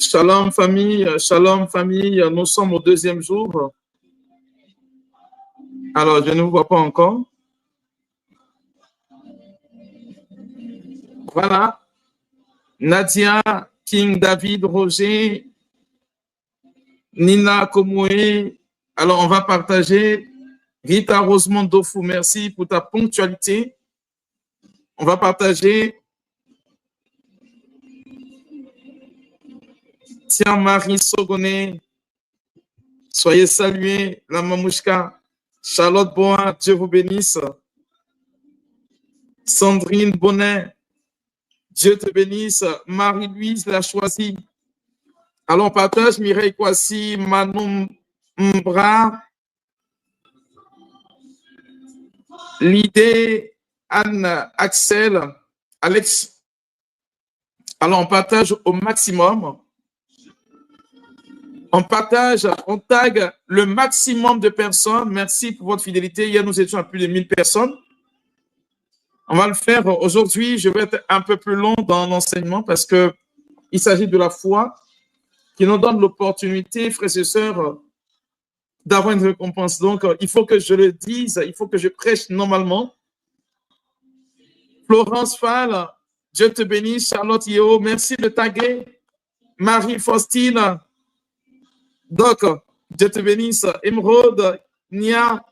Shalom famille, nous sommes au deuxième jour. Alors, je ne vous vois pas encore. Voilà. Nadia, King David, Roger, Nina Komoué. Alors, on va partager. Rita Rosemont Dofou, merci pour ta ponctualité. On va partager. Tiens, Marie Sogoné, soyez salués. La Mamouchka, Charlotte Boin, Dieu vous bénisse. Sandrine Bonnet, Dieu te bénisse. Marie-Louise l'a choisi. Alors, on partage Mireille Kwasi, Manon Mbra, Lydée, Anne, Axel, Alex. Alors, on partage au maximum. On partage, on tag le maximum de personnes. Merci pour votre fidélité. Hier, nous étions à plus de 1000 personnes. On va le faire aujourd'hui. Je vais être un peu plus long dans l'enseignement parce que il s'agit de la foi qui nous donne l'opportunité, frères et sœurs, d'avoir une récompense. Donc, il faut que je le dise, il faut que je prêche normalement. Florence Fall, Dieu te bénisse. Charlotte Yeo, merci de taguer. Marie-Faustine, Doc, Dieu te bénisse. Émeraude, Nia,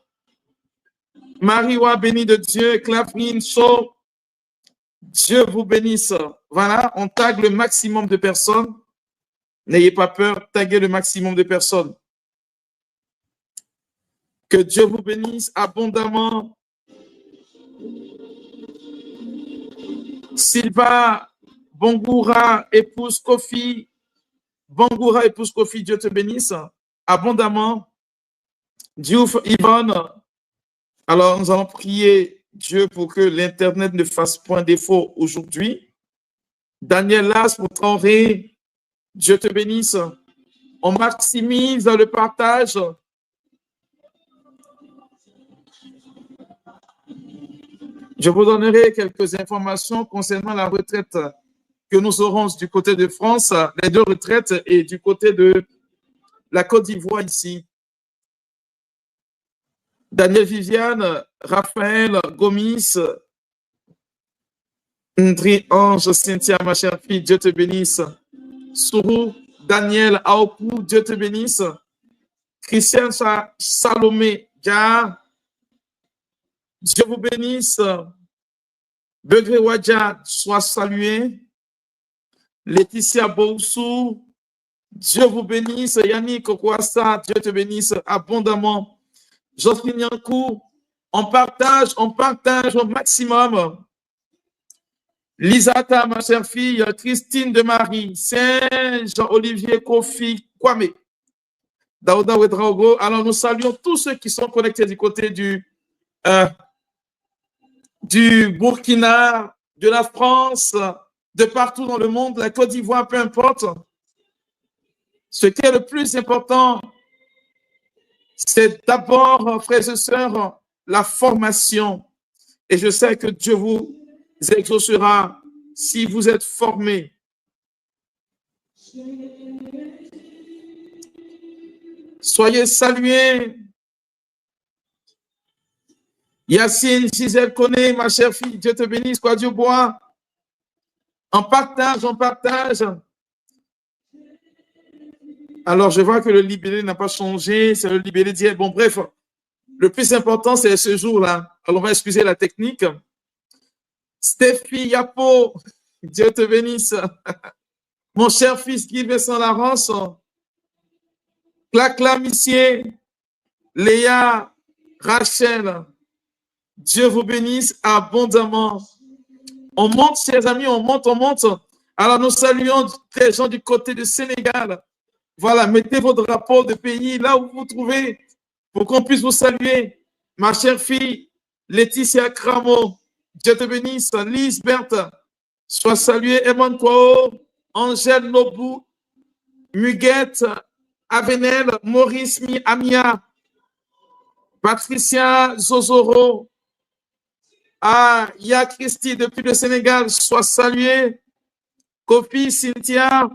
Marie-Wa, bénie de Dieu. Clavrine, Shaw, Dieu vous bénisse. Voilà, on tague le maximum de personnes. N'ayez pas peur, taguez le maximum de personnes. Que Dieu vous bénisse abondamment. Sylva, Bongoura, épouse Kofi. Bongoura, épouse Kofi, Dieu te bénisse abondamment. Diouf, Yvonne. Alors, nous allons prier Dieu pour que l'Internet ne fasse point défaut aujourd'hui. Daniel Las pour Traoré, Dieu te bénisse. On maximise le partage. Je vous donnerai quelques informations concernant la retraite que nous aurons du côté de France, les deux retraites, et du côté de la Côte d'Ivoire ici. Daniel Viviane, Raphaël, Gomis, Ndri Ange, Cynthia, ma chère fille, Dieu te bénisse. Sourou, Daniel, Aoku, Dieu te bénisse. Christian Salomé, Gar, Dieu vous bénisse. Begré Wadja, sois salué. Laetitia Boussou, Dieu vous bénisse. Yannick Okwassa, Dieu te bénisse abondamment. Jocelyne Yankou, on partage au maximum. Lisata, ma chère fille, Christine de Marie, Saint Jean-Olivier Kofi Kwame, Daouda Ouedraogo. Alors, nous saluons tous ceux qui sont connectés du côté du Burkina, de la France, de partout dans le monde, la Côte d'Ivoire, peu importe. Ce qui est le plus important, c'est d'abord, frères et sœurs, la formation. Et je sais que Dieu vous exaucera si vous êtes formés. Soyez salués. Yacine, Gisèle Koné, ma chère fille, Dieu te bénisse, quoi Dieu boit. On partage, on partage. Alors, je vois que le libellé n'a pas changé, c'est le libellé d'hier. Bon, bref, le plus important, c'est ce jour-là. Alors, on va excuser la technique. Stéphie Yapo, Dieu te bénisse. Mon cher fils Guy Vincent Larence, Clacla Missier, Léa, Rachel, Dieu vous bénisse abondamment. On monte, chers amis, on monte, on monte. Alors, nous saluons les gens du côté du Sénégal. Voilà, mettez vos drapeaux de pays là où vous vous trouvez pour qu'on puisse vous saluer. Ma chère fille, Laetitia Cramo, Dieu te bénisse. Lise Berthe, sois saluée. Eman Kwao, Angèle Nobu, Muguette, Avenel, Maurice Amia, Patricia Zozoro, Ya Christy depuis le Sénégal, sois saluée. Kofi, Cynthia,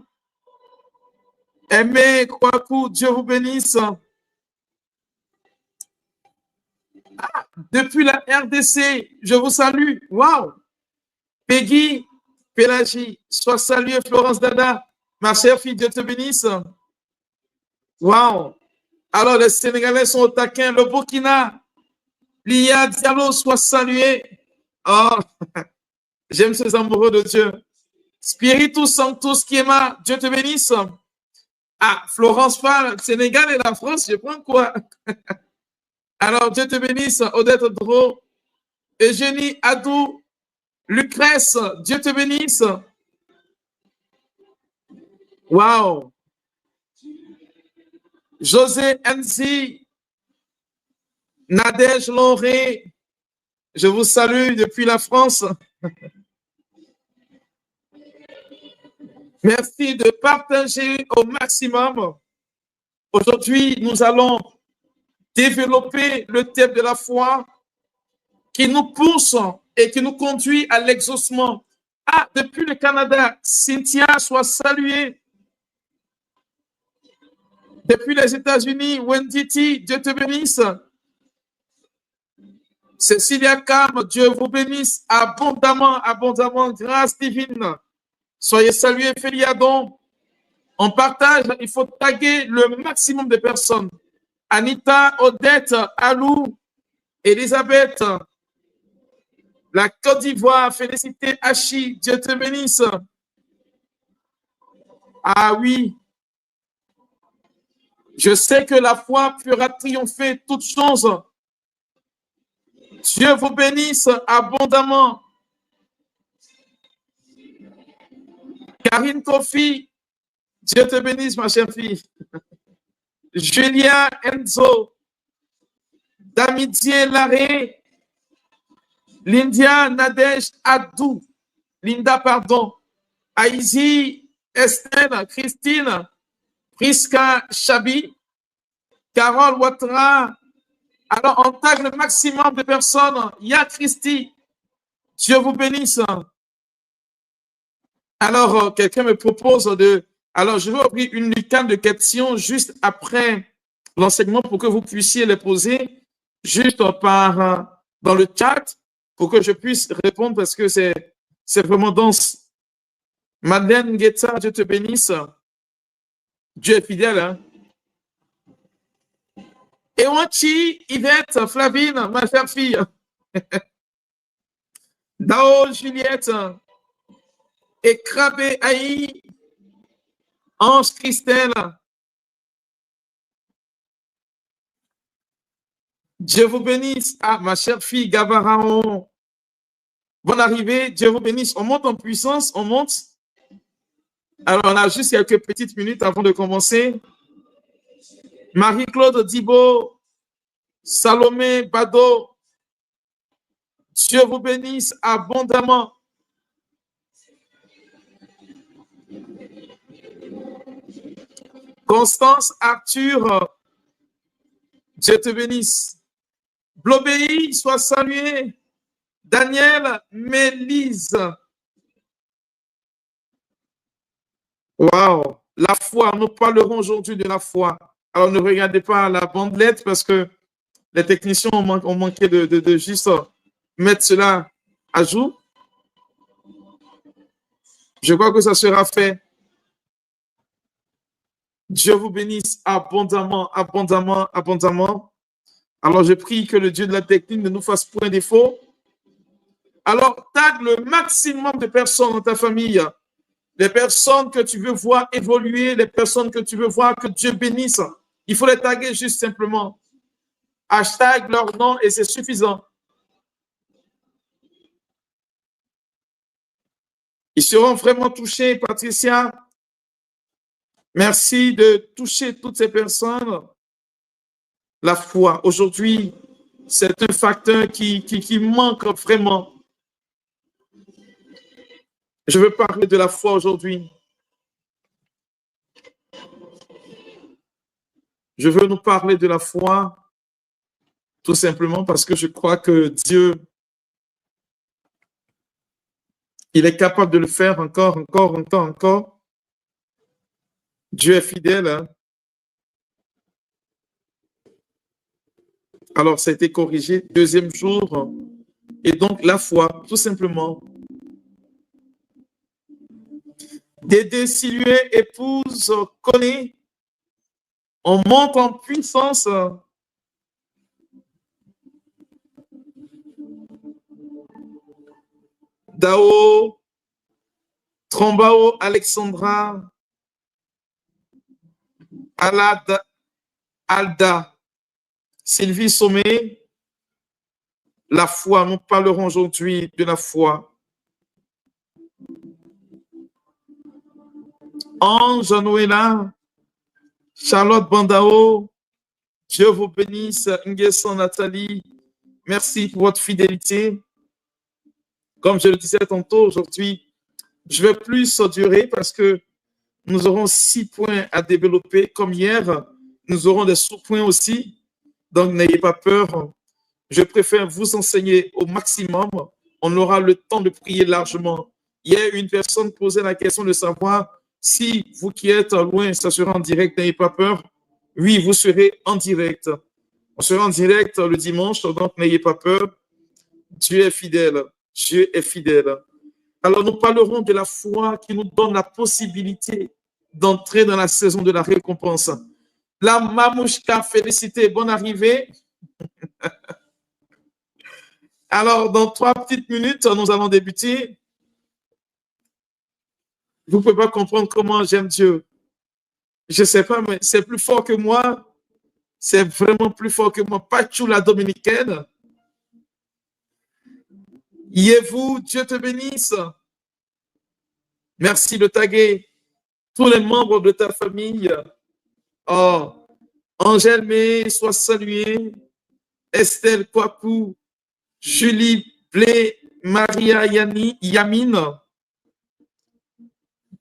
Aimé Kwaku, Dieu vous bénisse. Depuis la RDC, je vous salue. Waouh! Peggy, Pélagie, sois saluée, Florence Dada, ma chère fille, Dieu te bénisse. Waouh! Alors, les Sénégalais sont au taquin. Le Burkina, Lia Diallo, sois salué. Oh, j'aime ces amoureux de Dieu. Spiritus Sanctus Kiema, Dieu te bénisse. Ah, Florence Fall, Sénégal et la France, je prends quoi? Alors, Dieu te bénisse. Odette Dro, Eugénie Adou, Lucrèce, Dieu te bénisse. Waouh! José Enzi, Nadège Loré, je vous salue depuis la France. Merci de partager au maximum. Aujourd'hui, nous allons développer le thème de la foi qui nous pousse et qui nous conduit à l'exaucement. Ah, depuis le Canada, Cynthia, soit saluée. Depuis les États-Unis, Wendy T, Dieu te bénisse. Cécilia Cam, Dieu vous bénisse abondamment, abondamment, grâce divine. Soyez salués, Féliadon. On partage, il faut taguer le maximum de personnes. Anita, Odette, Alou, Elisabeth, la Côte d'Ivoire, félicité, Hachi, Dieu te bénisse. Ah oui, je sais que la foi fera triompher toutes choses. Dieu vous bénisse abondamment. Karine Kofi, Dieu te bénisse, ma chère fille. Julia Enzo, Damitié Larré, Linda Nadège Adou, Linda, pardon, Aïzi, Estelle, Christine, Priska Chabi, Carole Ouattara. Alors, on tag le maximum de personnes. Ya Christy, Dieu vous bénisse. Alors, quelqu'un me propose de... Alors, je vais ouvrir une lucane de questions juste après l'enseignement pour que vous puissiez les poser juste par dans le chat pour que je puisse répondre parce que c'est vraiment dense. Madeleine Guetta, Dieu te bénisse. Dieu est fidèle. Hein? Ewanchi, Yvette, Flavine, ma chère fille. Dao, Juliette. Et Krabé, Aïe. Ange, Christelle. Dieu vous bénisse. Ah, ma chère fille, Gavaraon. Bonne arrivée, Dieu vous bénisse. On monte en puissance, on monte. Alors, on a juste quelques petites minutes avant de commencer. Marie-Claude Dibo, Salomé Bado, Dieu vous bénisse abondamment. Constance Arthur, Dieu te bénisse. Blobéi, sois salué. Daniel Mélise. Waouh, la foi, nous parlerons aujourd'hui de la foi. Alors, ne regardez pas la bandelette parce que les techniciens ont manqué de juste mettre cela à jour. Je crois que ça sera fait. Dieu vous bénisse abondamment, abondamment, abondamment. Alors, je prie que le Dieu de la technique ne nous fasse point défaut. Alors, tag le maximum de personnes dans ta famille. Les personnes que tu veux voir évoluer, les personnes que tu veux voir que Dieu bénisse. Il faut les taguer juste simplement. Hashtag leur nom et c'est suffisant. Ils seront vraiment touchés, Patricia. Merci de toucher toutes ces personnes. La foi, aujourd'hui, c'est un facteur qui manque vraiment. Je veux parler de la foi aujourd'hui. Je veux nous parler de la foi tout simplement parce que je crois que Dieu, il est capable de le faire encore. Dieu est fidèle. Hein? Alors, ça a été corrigé. Deuxième jour. Et donc, la foi, tout simplement. Dédé Silué, épouse, connaît. On monte en puissance. Dao, Trombao, Alexandra, Alda, Sylvie Sommet, la foi. Nous parlerons aujourd'hui de la foi. Ange Noëlla, Charlotte Bandao, Dieu vous bénisse. Nguesson Nathalie, merci pour votre fidélité. Comme je le disais tantôt, aujourd'hui, je vais plus durer parce que nous aurons 6 points à développer. Comme hier, nous aurons des sous-points aussi. Donc, n'ayez pas peur. Je préfère vous enseigner au maximum. On aura le temps de prier largement. Hier, une personne posait la question de savoir si vous qui êtes loin, ça sera en direct. N'ayez pas peur. Oui, vous serez en direct. On sera en direct le dimanche, donc n'ayez pas peur. Dieu est fidèle. Dieu est fidèle. Alors, nous parlerons de la foi qui nous donne la possibilité d'entrer dans la saison de la récompense. La Mamouchka, félicité, bonne arrivée. Alors, dans 3 petites minutes, nous allons débuter. Vous ne pouvez pas comprendre comment j'aime Dieu. Je ne sais pas, mais c'est plus fort que moi. C'est vraiment plus fort que moi. Pachou, la dominicaine. Yévou, Dieu te bénisse. Merci de taguer tous les membres de ta famille. Oh, Angèle May, sois saluée. Estelle Kwaku, Julie Blé, Maria Yamine,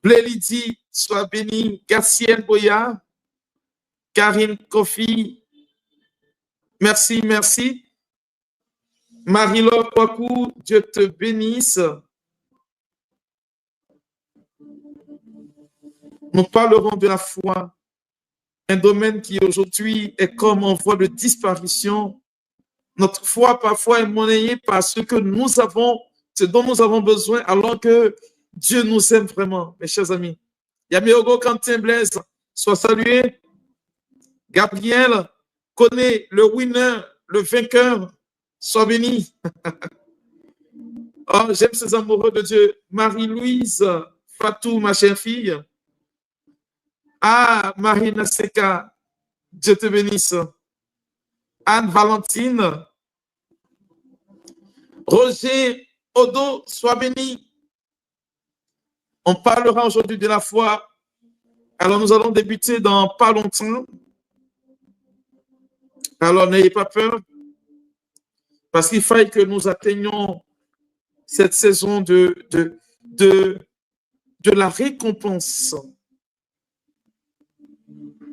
Blé Lydie, sois bénie. Garcielle Boya, Karine Kofi, merci, merci. Marie-Laure Kwaku, Dieu te bénisse. Nous parlerons de la foi, un domaine qui aujourd'hui est comme en voie de disparition. Notre foi parfois est monnayée par ce que nous avons, ce dont nous avons besoin, alors que Dieu nous aime vraiment, mes chers amis. Yamiogo Quentin Blaise, sois salué. Gabriel connaît le winner, le vainqueur, sois béni. Oh, j'aime ces amoureux de Dieu. Marie-Louise, Fatou, ma chère fille. Ah, Marina Seka, Dieu te bénisse. Anne-Valentine. Roger Odo, sois béni. On parlera aujourd'hui de la foi. Alors, nous allons débuter dans pas longtemps. Alors, n'ayez pas peur. Parce qu'il faille que nous atteignions cette saison de la récompense.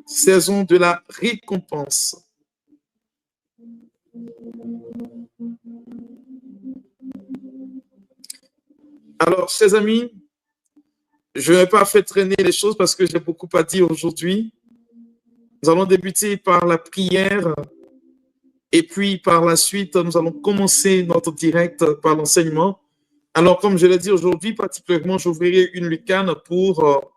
Saison de la récompense. Alors, chers amis, je ne vais pas faire traîner les choses parce que j'ai beaucoup à dire aujourd'hui. Nous allons débuter par la prière et puis par la suite, nous allons commencer notre direct par l'enseignement. Alors, comme je l'ai dit aujourd'hui, particulièrement, j'ouvrirai une lucane pour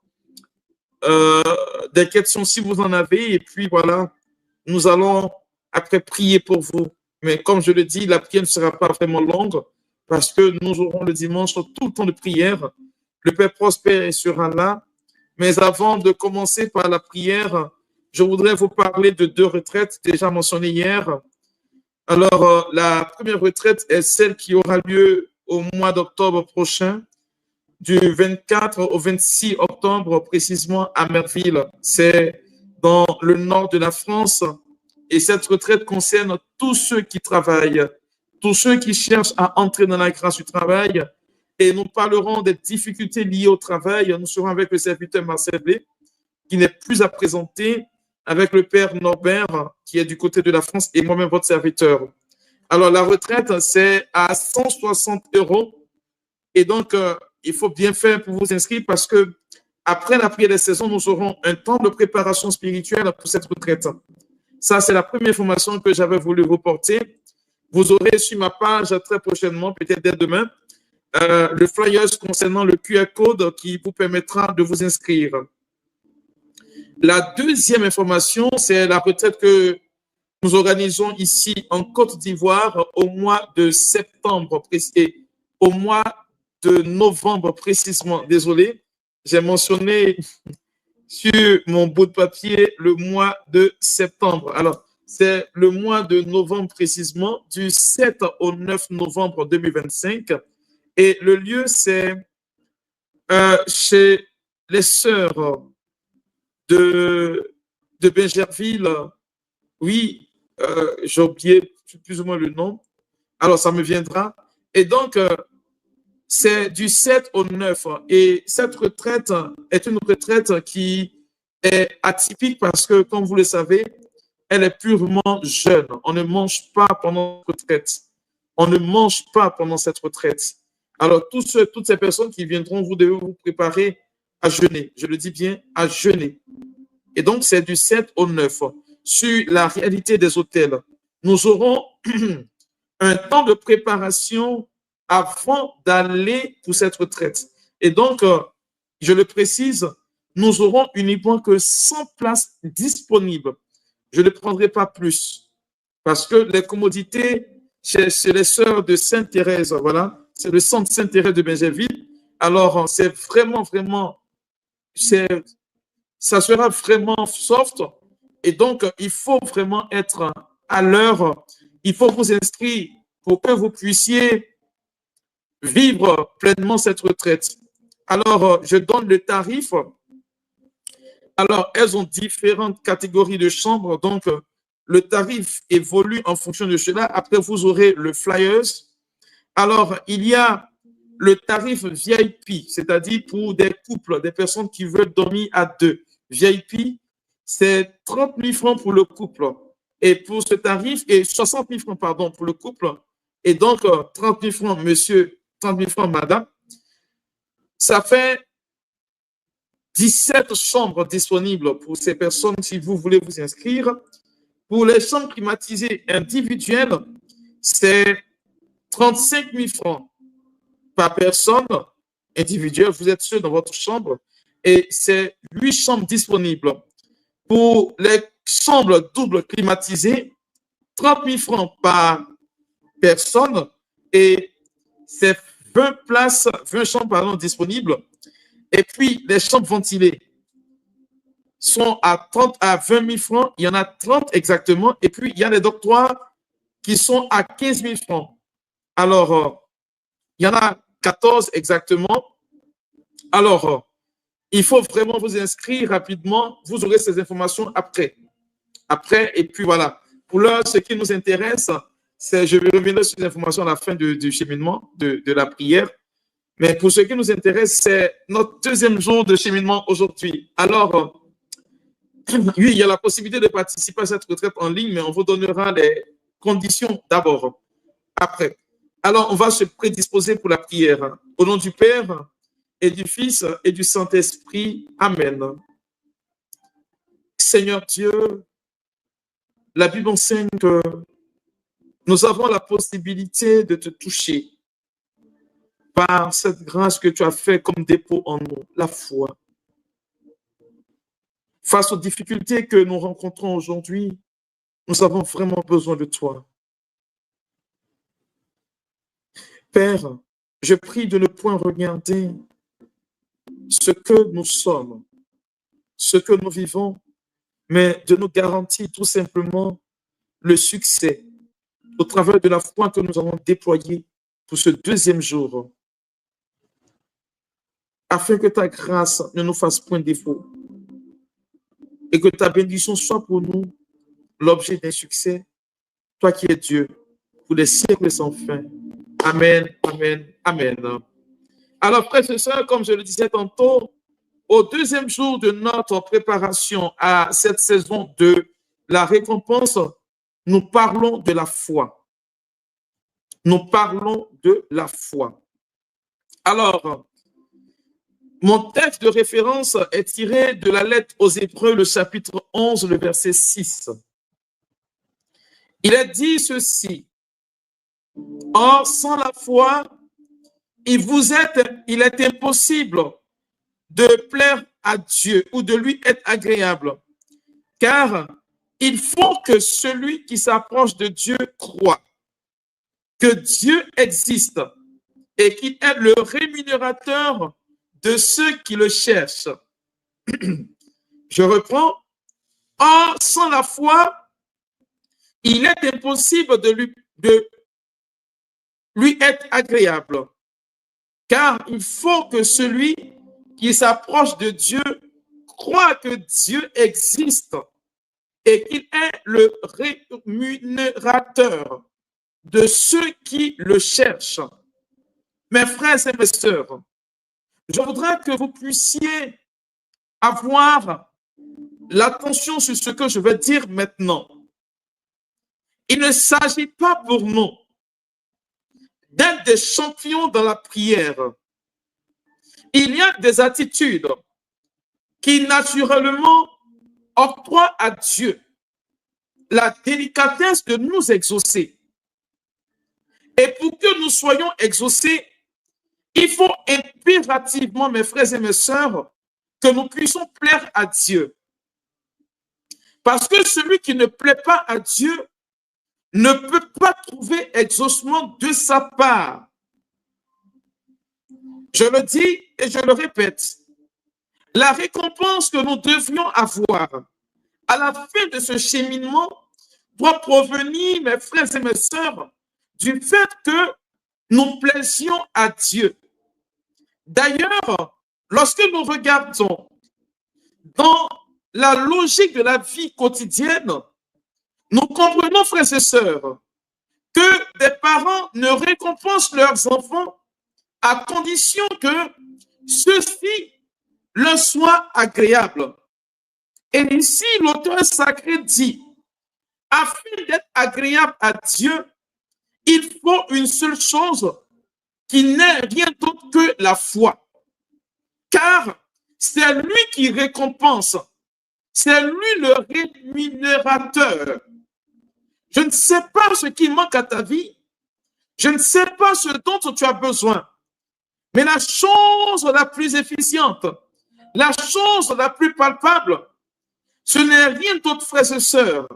des questions si vous en avez. Et puis, voilà, nous allons après prier pour vous. Mais comme je le dis, la prière ne sera pas vraiment longue parce que nous aurons le dimanche tout le temps de prière. Le Père Prosper sera là. Mais avant de commencer par la prière, je voudrais vous parler de 2 retraites déjà mentionnées hier. Alors, la première retraite est celle qui aura lieu au mois d'octobre prochain, du 24 au 26 octobre, précisément à Merville. C'est dans le nord de la France. Et cette retraite concerne tous ceux qui travaillent, tous ceux qui cherchent à entrer dans la grâce du travail. Et nous parlerons des difficultés liées au travail. Nous serons avec le serviteur Marcel Blé, qui n'est plus à présenter, avec le père Norbert, qui est du côté de la France, et moi-même, votre serviteur. Alors, la retraite, c'est à 160 €. Et donc, il faut bien faire pour vous inscrire parce que après la prière des saisons, nous aurons un temps de préparation spirituelle pour cette retraite. Ça, c'est la première information que j'avais voulu vous porter. Vous aurez sur ma page très prochainement, peut-être dès demain, le flyer concernant le QR code qui vous permettra de vous inscrire. La deuxième information, c'est la retraite que nous organisons ici en Côte d'Ivoire au mois de septembre et au mois de novembre précisément. Désolé, j'ai mentionné sur mon bout de papier le mois de septembre. Alors, c'est le mois de novembre précisément, du 7 au 9 novembre 2025. Et le lieu, c'est chez les sœurs de Bingerville. Oui, j'ai oublié plus ou moins le nom. Alors, ça me viendra. Et donc, c'est du 7 au 9. Et cette retraite est une retraite qui est atypique parce que, comme vous le savez, elle est purement jeûne. On ne mange pas pendant cette retraite. On ne mange pas pendant cette retraite. Alors, toutes ces personnes qui viendront, vous devez vous préparer à jeûner. Je le dis bien, à jeûner. Et donc, c'est du 7 au 9. Sur la réalité des hôtels, nous aurons un temps de préparation avant d'aller pour cette retraite. Et donc, je le précise, nous aurons uniquement que 100 places disponibles. Je ne prendrai pas plus parce que les commodités chez les sœurs de Sainte-Thérèse, voilà, c'est le centre Sainte-Thérèse de Bingerville. Alors, c'est vraiment, ça sera vraiment soft. Et donc, il faut vraiment être à l'heure. Il faut vous inscrire pour que vous puissiez vivre pleinement cette retraite. Alors, je donne le tarif. Alors, elles ont différentes catégories de chambres. Donc, le tarif évolue en fonction de cela. Après, vous aurez le flyers. Alors, il y a le tarif VIP, c'est-à-dire pour des couples, des personnes qui veulent dormir à deux. VIP, c'est 30 000 francs pour le couple. Et pour ce tarif, et 60 000 francs, pardon, pour le couple. Et donc, 30 000 francs, monsieur, 30 000 francs, madame. Ça fait 17 chambres disponibles pour ces personnes si vous voulez vous inscrire. Pour les chambres climatisées individuelles, c'est 35 000 francs par personne individuelle. Vous êtes seul dans votre chambre et c'est 8 chambres disponibles. Pour les chambres doubles climatisées, 30 000 francs par personne et c'est 20 places, 20 chambres pardon, disponibles. Et puis, les chambres ventilées sont à 30 à 20 000 francs. Il y en a 30 exactement. Et puis, il y a les dortoirs qui sont à 15 000 francs. Alors, il y en a 14 exactement. Alors, il faut vraiment vous inscrire rapidement. Vous aurez ces informations après. Et puis voilà. Pour l'heure, ce qui nous intéresse, c'est, je vais revenir sur les informations à la fin du cheminement, de la prière. Mais pour ce qui nous intéresse, c'est notre deuxième jour de cheminement aujourd'hui. Alors, oui, il y a la possibilité de participer à cette retraite en ligne, mais on vous donnera les conditions d'abord, après. Alors, on va se prédisposer pour la prière. Au nom du Père et du Fils et du Saint-Esprit. Amen. Seigneur Dieu, la Bible enseigne que nous avons la possibilité de te toucher par cette grâce que tu as fait comme dépôt en nous, la foi. Face aux difficultés que nous rencontrons aujourd'hui, nous avons vraiment besoin de toi. Père, je prie de ne point regarder ce que nous sommes, ce que nous vivons, mais de nous garantir tout simplement le succès au travers de la foi que nous avons déployée pour ce deuxième jour, afin que ta grâce ne nous fasse point défaut et que ta bénédiction soit pour nous l'objet d'un succès, toi qui es Dieu, pour les siècles sans fin. Amen, amen, amen. Alors, frères et sœurs, comme je le disais tantôt, au deuxième jour de notre préparation à cette saison de la récompense, nous parlons de la foi. Nous parlons de la foi. Alors, Mon texte de référence est tiré de la lettre aux Hébreux, le chapitre 11, le verset 6. Il est dit ceci. Or, sans la foi, il est impossible de plaire à Dieu ou de lui être agréable, car il faut que celui qui s'approche de Dieu croit que Dieu existe et qu'il est le rémunérateur de ceux qui le cherchent. Je reprends. Or, sans la foi, il est impossible de lui être agréable, car il faut que celui qui s'approche de Dieu croit que Dieu existe et qu'il est le rémunérateur de ceux qui le cherchent. Mes frères et mes sœurs, je voudrais que vous puissiez avoir l'attention sur ce que je vais dire maintenant. Il ne s'agit pas pour nous d'être des champions dans la prière. Il y a des attitudes qui naturellement octroient à Dieu la délicatesse de nous exaucer. Et pour que nous soyons exaucés, il faut impérativement, mes frères et mes sœurs, que nous puissions plaire à Dieu. Parce que celui qui ne plaît pas à Dieu ne peut pas trouver exaucement de sa part. Je le dis et je le répète. La récompense que nous devions avoir à la fin de ce cheminement doit provenir, mes frères et mes sœurs, du fait que nous plaisions à Dieu. D'ailleurs, lorsque nous regardons dans la logique de la vie quotidienne, nous comprenons, frères et sœurs, que des parents ne récompensent leurs enfants à condition que ceux-ci leur soient agréables. Et ici, l'auteur sacré dit, afin d'être agréable à Dieu, il faut une seule chose qui n'est rien d'autre que la foi. Car c'est lui qui récompense, c'est lui le rémunérateur. Je ne sais pas ce qui manque à ta vie, je ne sais pas ce dont tu as besoin, mais la chose la plus efficiente, la chose la plus palpable, ce n'est rien d'autre, frères et sœurs,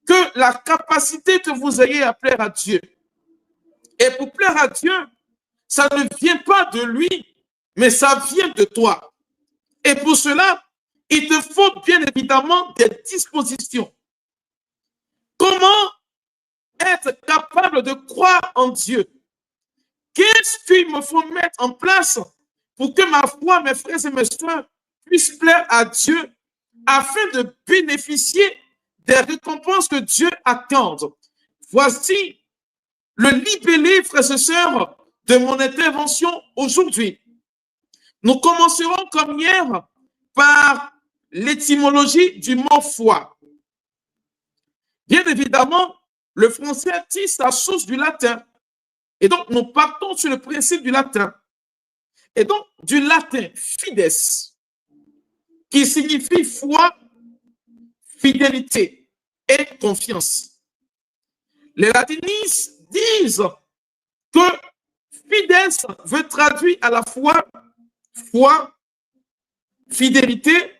que la capacité que vous ayez à plaire à Dieu. Et pour plaire à Dieu, ça ne vient pas de lui, mais ça vient de toi. Et pour cela, il te faut bien évidemment des dispositions. Comment être capable de croire en Dieu? Qu'est-ce qu'il me faut mettre en place pour que ma foi, mes frères et mes soeurs, puisse plaire à Dieu afin de bénéficier des récompenses que Dieu attend? Voici le libellé, frères et sœurs, de mon intervention aujourd'hui. Nous commencerons comme hier par l'étymologie du mot foi. Bien évidemment, le français tire sa source du latin. Et donc, nous partons sur le principe du latin. Et donc, du latin fides, qui signifie foi, fidélité et confiance. Les latinistes disent que fides veut traduire à la fois foi, fidélité,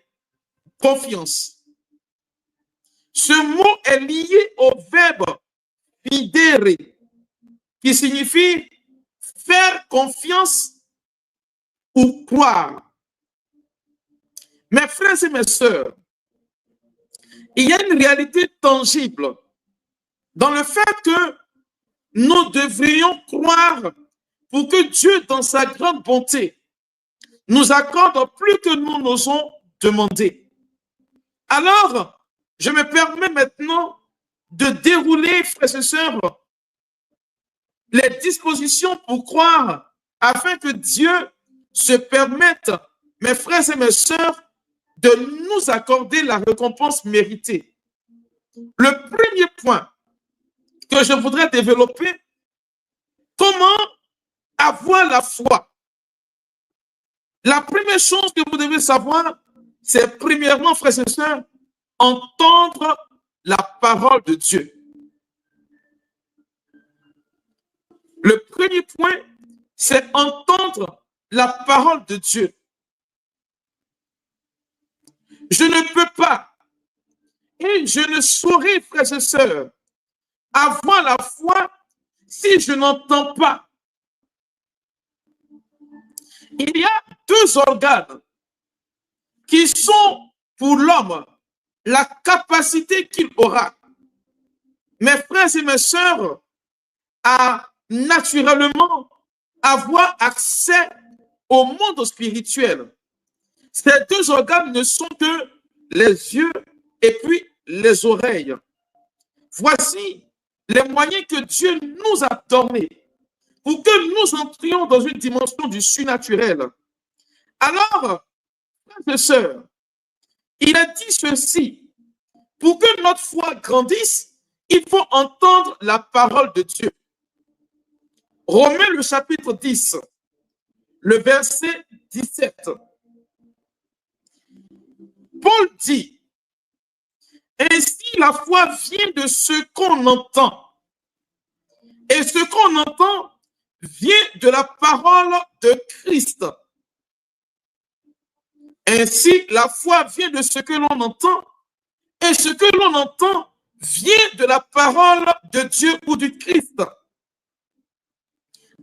confiance. Ce mot est lié au verbe fidere, qui signifie faire confiance ou croire. Mes frères et mes sœurs, il y a une réalité tangible dans le fait que nous devrions croire pour que Dieu, dans sa grande bonté, nous accorde plus que nous n'osons demander. Alors, je me permets maintenant de dérouler, frères et sœurs, les dispositions pour croire afin que Dieu se permette, mes frères et mes sœurs, de nous accorder la récompense méritée. Le premier point que je voudrais développer, comment avoir la foi. La première chose que vous devez savoir, c'est premièrement, frères et sœurs, entendre la parole de Dieu. Le premier point, c'est entendre la parole de Dieu. Je ne peux pas et je ne saurais, frères et sœurs, avoir la foi si je n'entends pas. Il y a deux organes qui sont pour l'homme la capacité qu'il aura, mes frères et mes sœurs, à naturellement avoir accès au monde spirituel. Ces deux organes ne sont que les yeux et puis les oreilles. Voici les moyens que Dieu nous a donnés pour que nous entrions dans une dimension du surnaturel. Alors, frères et sœurs, il a dit ceci, pour que notre foi grandisse, il faut entendre la parole de Dieu. Romains le chapitre 10, le verset 17. Paul dit, ainsi la foi vient de ce qu'on entend. Et ce qu'on entend vient de la parole de Christ. Ainsi la foi vient de ce que l'on entend. Et ce que l'on entend vient de la parole de Dieu ou du Christ.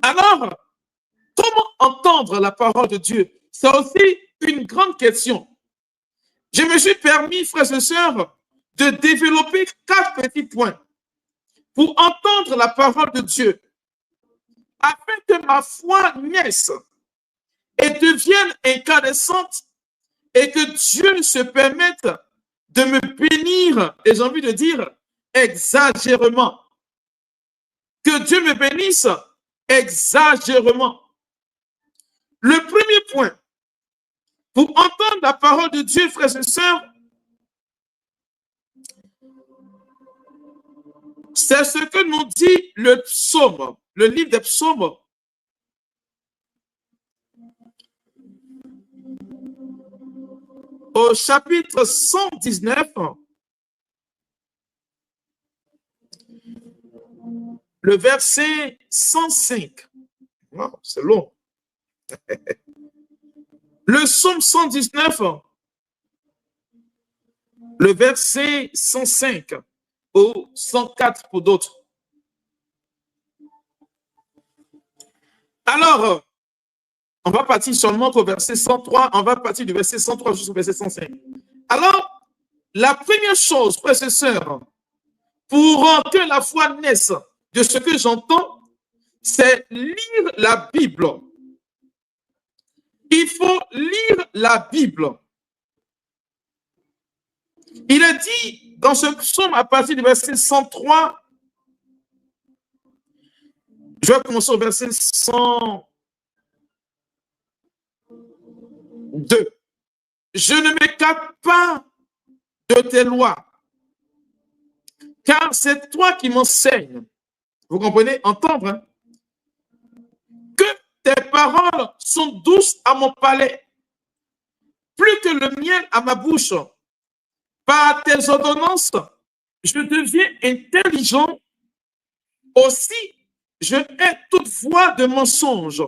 Alors, comment entendre la parole de Dieu? C'est aussi une grande question. Je me suis permis, frères et sœurs, de développer 4 petits points pour entendre la parole de Dieu, afin que ma foi naisse et devienne incandescente et que Dieu se permette de me bénir, et j'ai envie de dire exagérément. Que Dieu me bénisse exagérément. Le premier point, pour entendre la parole de Dieu, frères et sœurs, c'est ce que nous dit le psaume, le livre des psaumes. Au chapitre 119, le verset 105. Wow, c'est long. Le psaume 119, le verset 105 ou 104 pour d'autres. Alors, on va partir seulement au verset 103, on va partir du verset 103 jusqu'au verset 105. Alors, la première chose, frères et sœurs, pour que la foi naisse de ce que j'entends, c'est lire la Bible. Il faut lire la Bible. Il est dit dans ce psaume à partir du verset 103, je vais commencer au verset 102. Je ne m'écarte pas de tes lois, car c'est toi qui m'enseignes. Vous comprenez? Entendre, hein? Que tes paroles sont douces à mon palais, plus que le miel à ma bouche. Par tes ordonnances, je deviens intelligent. Aussi, je hais toute voix de mensonge.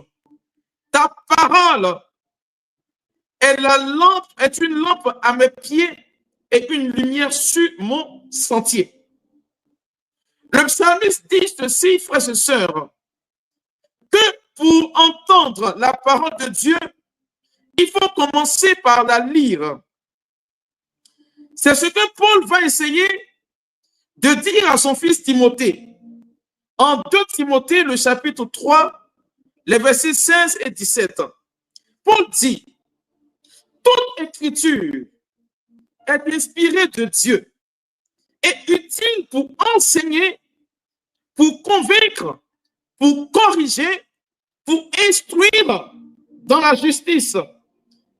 Ta parole est une lampe à mes pieds et une lumière sur mon sentier. Le psalmiste dit ceci, frères et sœurs, que pour entendre la parole de Dieu, il faut commencer par la lire. C'est ce que Paul va essayer de dire à son fils Timothée. En 2 Timothée, le chapitre 3, les versets 16 et 17. Paul dit, toute écriture est inspirée de Dieu et utile pour enseigner, pour convaincre, pour corriger, pour instruire dans la justice,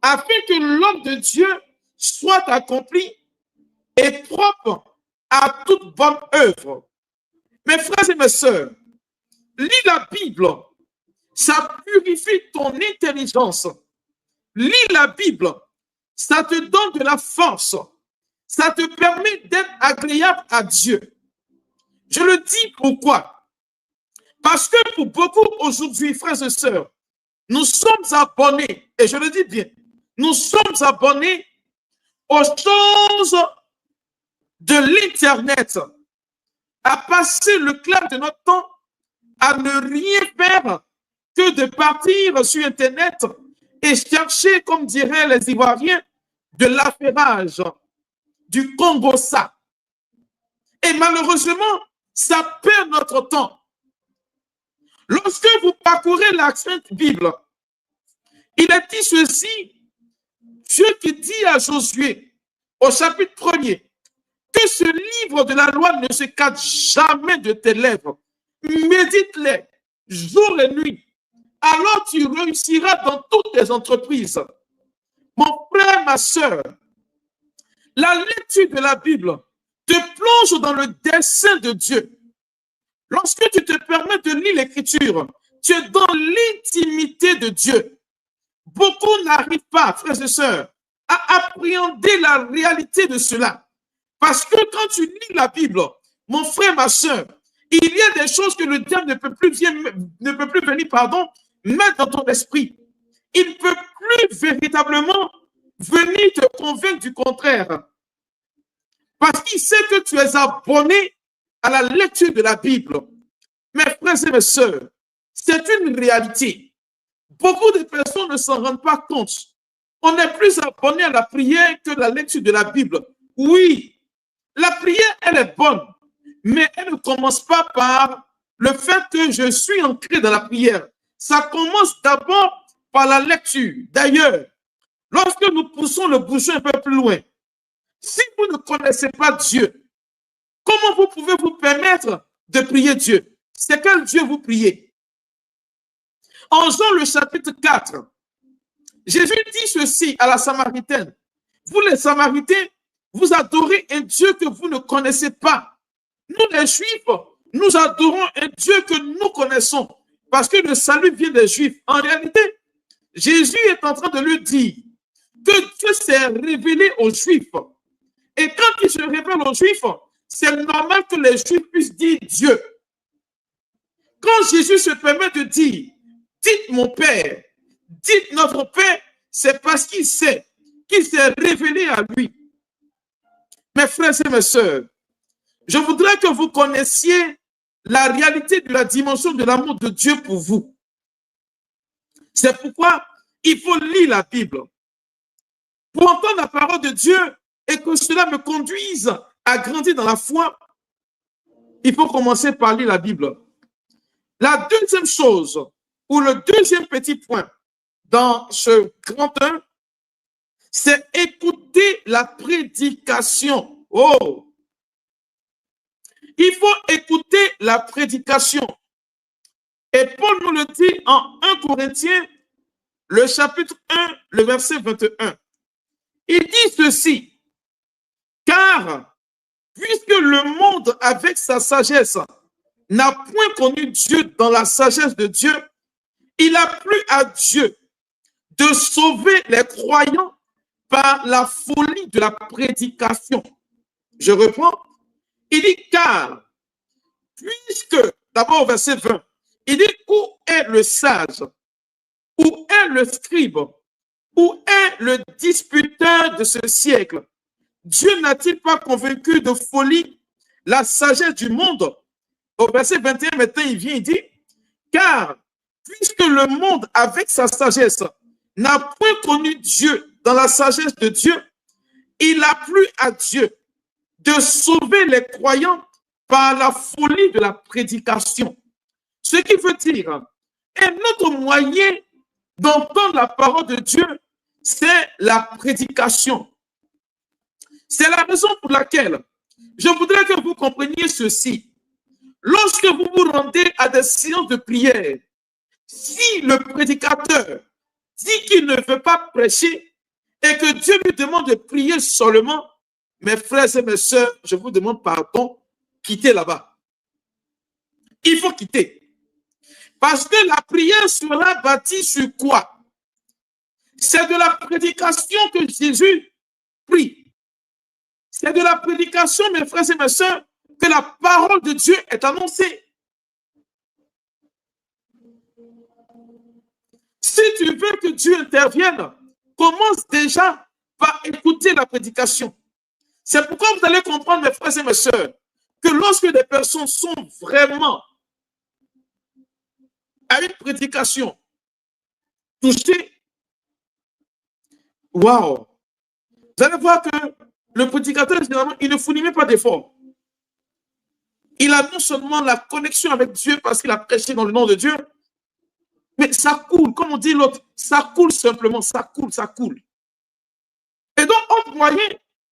afin que l'homme de Dieu soit accompli et propre à toute bonne œuvre. Mes frères et mes sœurs, lis la Bible, ça purifie ton intelligence. lis la Bible, ça te donne de la force. Ça te permet d'être agréable à Dieu. Je le dis pourquoi? Parce que pour beaucoup aujourd'hui, frères et sœurs, nous sommes abonnés, et je le dis bien, nous sommes abonnés aux choses de l'Internet, à passer le clair de notre temps à ne rien faire que de partir sur Internet et chercher, comme diraient les Ivoiriens, de l'affairage, du Congo-ça. Et malheureusement, ça perd notre temps. Lorsque vous parcourez la Sainte Bible, il est dit ceci, Dieu qui dit à Josué, au chapitre 1er, que ce livre de la loi ne se cache jamais de tes lèvres. Médite-les jour et nuit. Alors tu réussiras dans toutes tes entreprises. Mon frère, ma soeur, la lecture de la Bible te plonge dans le dessein de Dieu. Lorsque tu te permets de lire l'Écriture, tu es dans l'intimité de Dieu. Beaucoup n'arrivent pas, frères et sœurs, à appréhender la réalité de cela. Parce que quand tu lis la Bible, mon frère, ma soeur, il y a des choses que le diable ne peut plus venir, mettre dans ton esprit. Il ne peut plus véritablement venir te convaincre du contraire. Parce qu'il sait que tu es abonné à la lecture de la Bible. Mes frères et mes sœurs, c'est une réalité. Beaucoup de personnes ne s'en rendent pas compte. On est plus abonné à la prière que à la lecture de la Bible. Oui, la prière, elle est bonne, mais elle ne commence pas par le fait que je suis ancré dans la prière. Ça commence d'abord par la lecture. D'ailleurs, lorsque nous poussons le bouchon un peu plus loin, si vous ne connaissez pas Dieu, comment vous pouvez vous permettre de prier Dieu? C'est quel Dieu vous priez? En Jean le chapitre 4, Jésus dit ceci à la Samaritaine. Vous les Samaritains, vous adorez un Dieu que vous ne connaissez pas. Nous les Juifs, nous adorons un Dieu que nous connaissons parce que le salut vient des Juifs. En réalité, Jésus est en train de lui dire que Dieu s'est révélé aux Juifs. Et quand il se révèle aux Juifs, c'est normal que les Juifs puissent dire Dieu. Quand Jésus se permet de dire, dites mon Père, dites notre Père, c'est parce qu'il s'est révélé à lui. Mes frères et mes sœurs, je voudrais que vous connaissiez la réalité de la dimension de l'amour de Dieu pour vous. C'est pourquoi il faut lire la Bible pour entendre la parole de Dieu et que cela me conduise à grandir dans la foi. Il faut commencer par lire la Bible. La deuxième chose, ou le deuxième petit point dans ce grand 1, c'est écouter la prédication. Oh! Il faut écouter la prédication. Et Paul nous le dit en 1 Corinthiens, le chapitre 1, le verset 21. Il dit ceci, car puisque le monde avec sa sagesse n'a point connu Dieu dans la sagesse de Dieu, il a plu à Dieu de sauver les croyants par la folie de la prédication. Je reprends. Il dit, car, puisque, d'abord au verset 20, il dit, où est le sage? Où est le scribe? Où est le disputeur de ce siècle? Dieu n'a-t-il pas convaincu de folie la sagesse du monde? Au verset 21, maintenant, il vient, il dit, car, puisque le monde, avec sa sagesse, n'a point connu Dieu dans la sagesse de Dieu, il a plu à Dieu de sauver les croyants par la folie de la prédication. Ce qui veut dire, un autre moyen d'entendre la parole de Dieu, c'est la prédication. C'est la raison pour laquelle je voudrais que vous compreniez ceci. Lorsque vous vous rendez à des séances de prière, si le prédicateur dit qu'il ne veut pas prêcher et que Dieu lui demande de prier seulement, mes frères et mes sœurs, je vous demande pardon, quittez là-bas. Il faut quitter. Parce que la prière sera bâtie sur quoi? C'est de la prédication que Jésus prie. C'est de la prédication, mes frères et mes sœurs, que la parole de Dieu est annoncée. Si tu veux que Dieu intervienne, commence déjà par écouter la prédication. C'est pourquoi vous allez comprendre, mes frères et mes sœurs, que lorsque des personnes sont vraiment à une prédication touchées, waouh, vous allez voir que le prédicateur, généralement, il ne fournit même pas d'effort. Il a non seulement la connexion avec Dieu parce qu'il a prêché dans le nom de Dieu, mais ça coule, comme on dit l'autre, ça coule simplement, ça coule, ça coule. Et donc, autre moyen,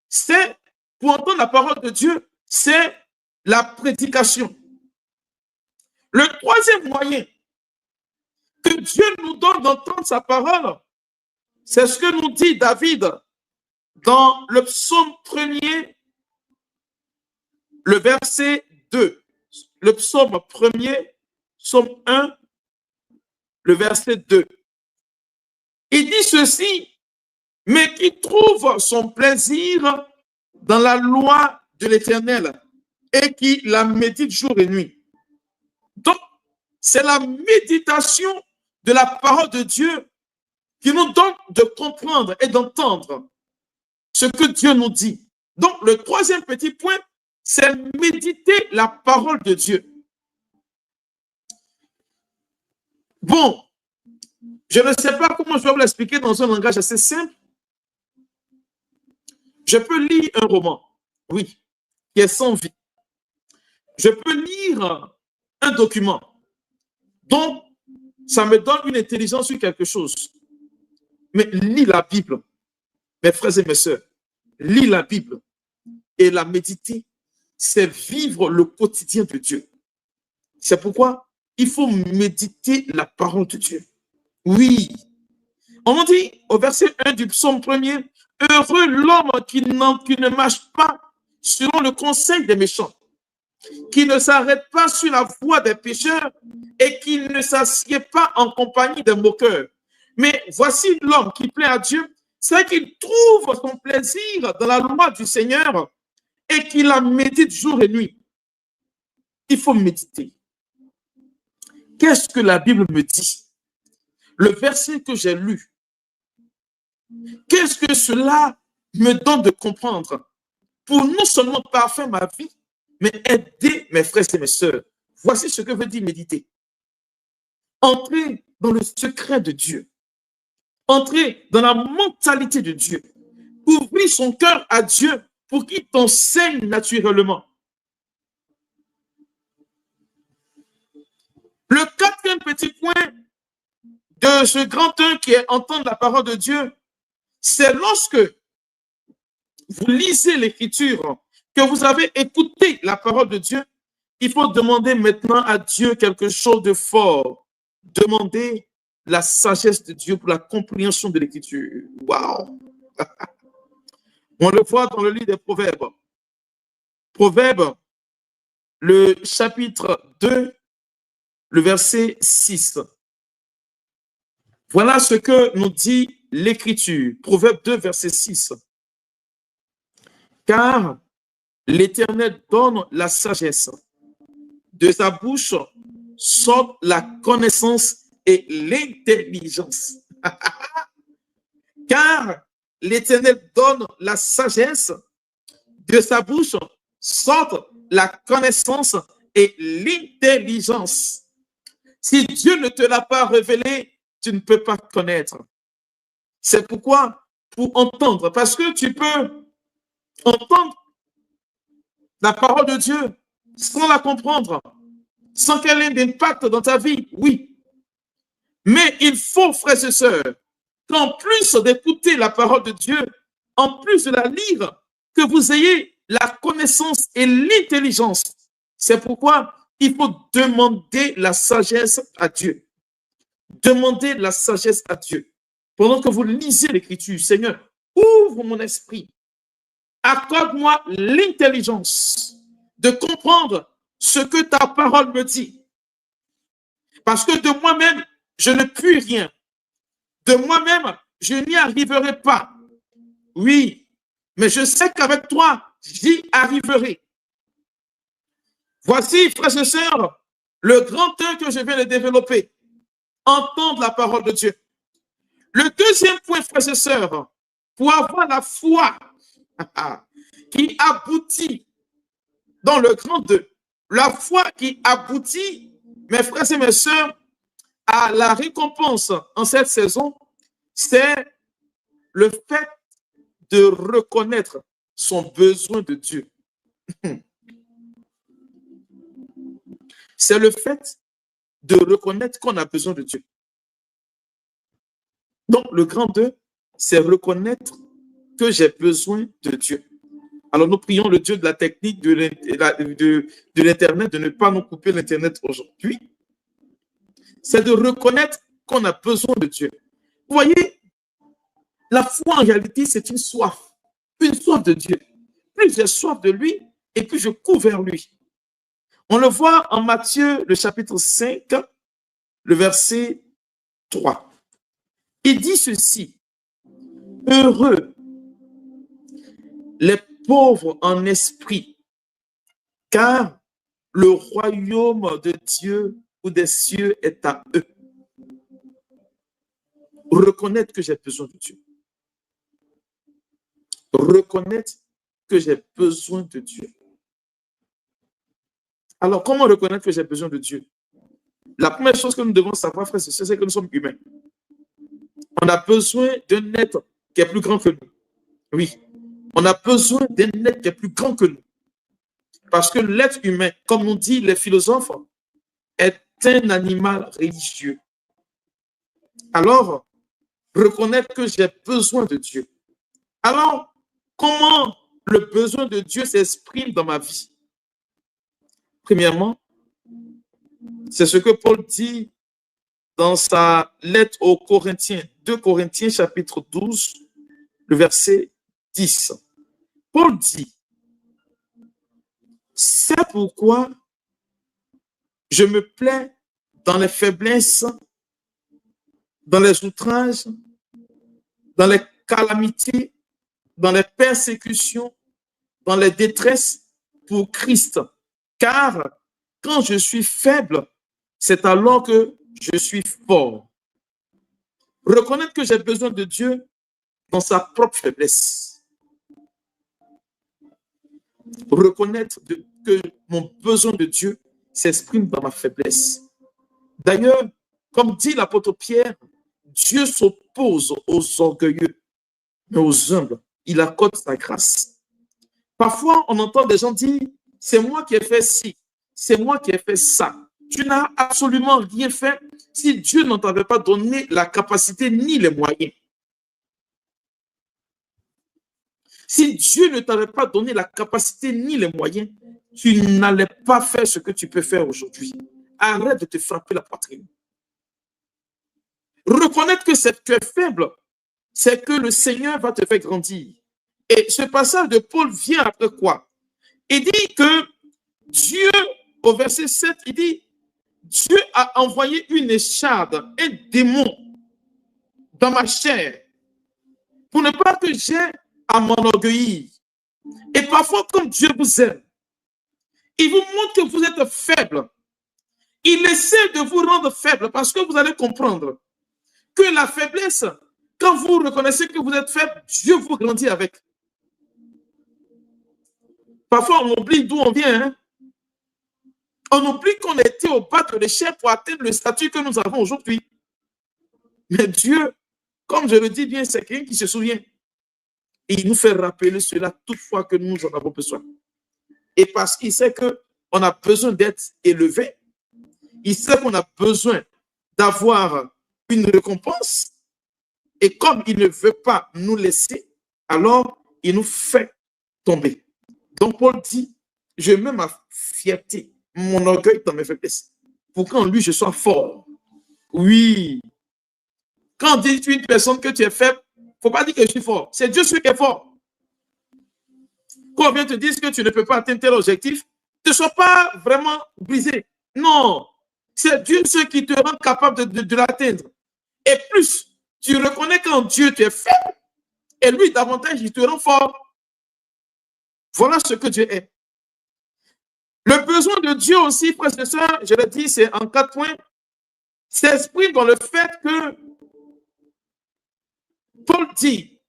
c'est, pour entendre la parole de Dieu, c'est la prédication. Le troisième moyen que Dieu nous donne d'entendre sa parole, c'est ce que nous dit David dans le psaume 1er, le verset 2. Le psaume 1er, psaume 1, le verset 2. Il dit ceci, mais qui trouve son plaisir dans la loi de l'Éternel et qui la médite jour et nuit. Donc, c'est la méditation de la parole de Dieu qui nous donne de comprendre et d'entendre ce que Dieu nous dit. Donc, le troisième petit point, c'est méditer la parole de Dieu. Bon, je ne sais pas comment je vais vous l'expliquer dans un langage assez simple. Je peux lire un roman, oui, qui est sans vie. Je peux lire un document. Donc, ça me donne une intelligence sur quelque chose. Mais lis la Bible, mes frères et mes sœurs. Lis la Bible et la méditer, c'est vivre le quotidien de Dieu. C'est pourquoi il faut méditer la parole de Dieu. Oui. On dit au verset 1 du psaume 1er, heureux l'homme qui ne marche pas selon le conseil des méchants, qui ne s'arrête pas sur la voie des pécheurs et qui ne s'assied pas en compagnie des moqueurs. Mais voici l'homme qui plaît à Dieu, c'est qu'il trouve son plaisir dans la loi du Seigneur et qu'il la médite jour et nuit. Il faut méditer. Qu'est-ce que la Bible me dit? Le verset que j'ai lu, qu'est-ce que cela me donne de comprendre pour non seulement parfaire ma vie, mais aider mes frères et mes sœurs? Voici ce que veut dire méditer. Entrer dans le secret de Dieu. Entrer dans la mentalité de Dieu. Ouvrir son cœur à Dieu pour qu'il t'enseigne naturellement. Le quatrième petit point de ce grand 1 qui est entendre la parole de Dieu, c'est lorsque vous lisez l'Écriture, que vous avez écouté la parole de Dieu, il faut demander maintenant à Dieu quelque chose de fort. Demandez la sagesse de Dieu pour la compréhension de l'Écriture. Waouh! On le voit dans le livre des Proverbes. Proverbes, le chapitre 2, le verset 6. Voilà ce que nous dit l'Écriture. Proverbe 2, verset 6. Car l'Éternel donne la sagesse. De sa bouche sort la connaissance et l'intelligence. Car l'Éternel donne la sagesse. De sa bouche sort la connaissance et l'intelligence. Si Dieu ne te l'a pas révélé, tu ne peux pas connaître. C'est pourquoi, pour entendre, parce que tu peux entendre la parole de Dieu sans la comprendre, sans qu'elle ait d'impact dans ta vie, oui. Mais il faut, frères et sœurs, qu'en plus d'écouter la parole de Dieu, en plus de la lire, que vous ayez la connaissance et l'intelligence. C'est pourquoi il faut demander la sagesse à Dieu. Demandez la sagesse à Dieu. Pendant que vous lisez l'Écriture, Seigneur, ouvre mon esprit. Accorde-moi l'intelligence de comprendre ce que ta parole me dit. Parce que de moi-même, je ne puis rien. De moi-même, je n'y arriverai pas. Oui, mais je sais qu'avec toi, j'y arriverai. Voici, frères et sœurs, le grand œil que je vais le développer. Entendre la parole de Dieu. Le deuxième point, frères et sœurs, pour avoir la foi qui aboutit dans le grand 2, la foi qui aboutit, mes frères et mes sœurs, à la récompense en cette saison, c'est le fait de reconnaître son besoin de Dieu. C'est le fait de reconnaître qu'on a besoin de Dieu. Donc, le grand 2, c'est reconnaître que j'ai besoin de Dieu. Alors, nous prions le Dieu de la technique de l'Internet de ne pas nous couper l'Internet aujourd'hui. C'est de reconnaître qu'on a besoin de Dieu. Vous voyez, la foi en réalité, c'est une soif de Dieu. Plus j'ai soif de lui, et plus je cours vers lui. On le voit en Matthieu, le chapitre 5, le verset 3. Il dit ceci: heureux les pauvres en esprit, car le royaume de Dieu ou des cieux est à eux. Reconnaître que j'ai besoin de Dieu. Reconnaître que j'ai besoin de Dieu. Alors, comment reconnaître que j'ai besoin de Dieu? La première chose que nous devons savoir, frères et sœurs, c'est que nous sommes humains. On a besoin d'un être qui est plus grand que nous. Oui, on a besoin d'un être qui est plus grand que nous. Parce que l'être humain, comme nous disent les philosophes, est un animal religieux. Alors, reconnaître que j'ai besoin de Dieu. Alors, comment le besoin de Dieu s'exprime dans ma vie? Premièrement, c'est ce que Paul dit dans sa lettre aux Corinthiens, 2 Corinthiens chapitre 12, le verset 10. Paul dit: c'est pourquoi je me plais dans les faiblesses, dans les outrages, dans les calamités, dans les persécutions, dans les détresses pour Christ. Car quand je suis faible, c'est alors que je suis fort. Reconnaître que j'ai besoin de Dieu dans sa propre faiblesse. Reconnaître que mon besoin de Dieu s'exprime dans ma faiblesse. D'ailleurs, comme dit l'apôtre Pierre, Dieu s'oppose aux orgueilleux, mais aux humbles, il accorde sa grâce. Parfois, on entend des gens dire: c'est moi qui ai fait ci, c'est moi qui ai fait ça. Tu n'as absolument rien fait si Dieu ne t'avait pas donné la capacité ni les moyens. Si Dieu ne t'avait pas donné la capacité ni les moyens, tu n'allais pas faire ce que tu peux faire aujourd'hui. Arrête de te frapper la poitrine. Reconnaître que tu es faible, c'est que le Seigneur va te faire grandir. Et ce passage de Paul vient après quoi? Il dit que Dieu, au verset 7, il dit: Dieu a envoyé une écharde, un démon dans ma chair pour ne pas que j'aie à m'enorgueillir. Et parfois, comme Dieu vous aime, il vous montre que vous êtes faible. Il essaie de vous rendre faible parce que vous allez comprendre que la faiblesse, quand vous reconnaissez que vous êtes faible, Dieu vous grandit avec. Parfois, on oublie d'où on vient. Hein? On oublie qu'on était au bas de l'échelle pour atteindre le statut que nous avons aujourd'hui. Mais Dieu, comme je le dis bien, c'est quelqu'un qui se souvient. Et il nous fait rappeler cela toutefois que nous en avons besoin. Et parce qu'il sait qu'on a besoin d'être élevé, il sait qu'on a besoin d'avoir une récompense. Et comme il ne veut pas nous laisser, alors il nous fait tomber. Donc Paul dit: je mets ma fierté, mon orgueil dans mes faiblesses, pour qu'en lui je sois fort. Oui. Quand on dit une personne que tu es faible, il ne faut pas dire que je suis fort. C'est Dieu celui qui est fort. Quand on vient te dire que tu ne peux pas atteindre tel objectif, ne sois pas vraiment brisé. Non. C'est Dieu celui qui te rend capable de l'atteindre. Et plus Tu reconnais qu'en Dieu, tu es faible. Et lui, davantage, il te rend fort. Voilà ce que Dieu est. Le besoin de Dieu aussi, frères et sœurs, je l'ai dit, c'est en 4 points, s'exprime dans le fait que Paul dit,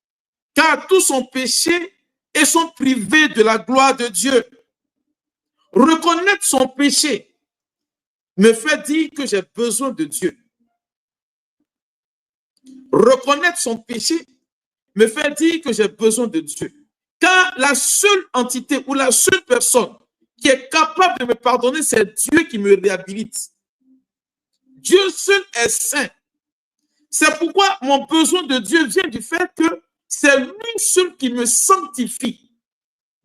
car tous ont péché et sont privés de la gloire de Dieu. Reconnaître son péché me fait dire que j'ai besoin de Dieu. Reconnaître son péché me fait dire que j'ai besoin de Dieu. Car la seule entité ou la seule personne qui est capable de me pardonner, c'est Dieu qui me réhabilite. Dieu seul est saint. C'est pourquoi mon besoin de Dieu vient du fait que c'est lui seul qui me sanctifie.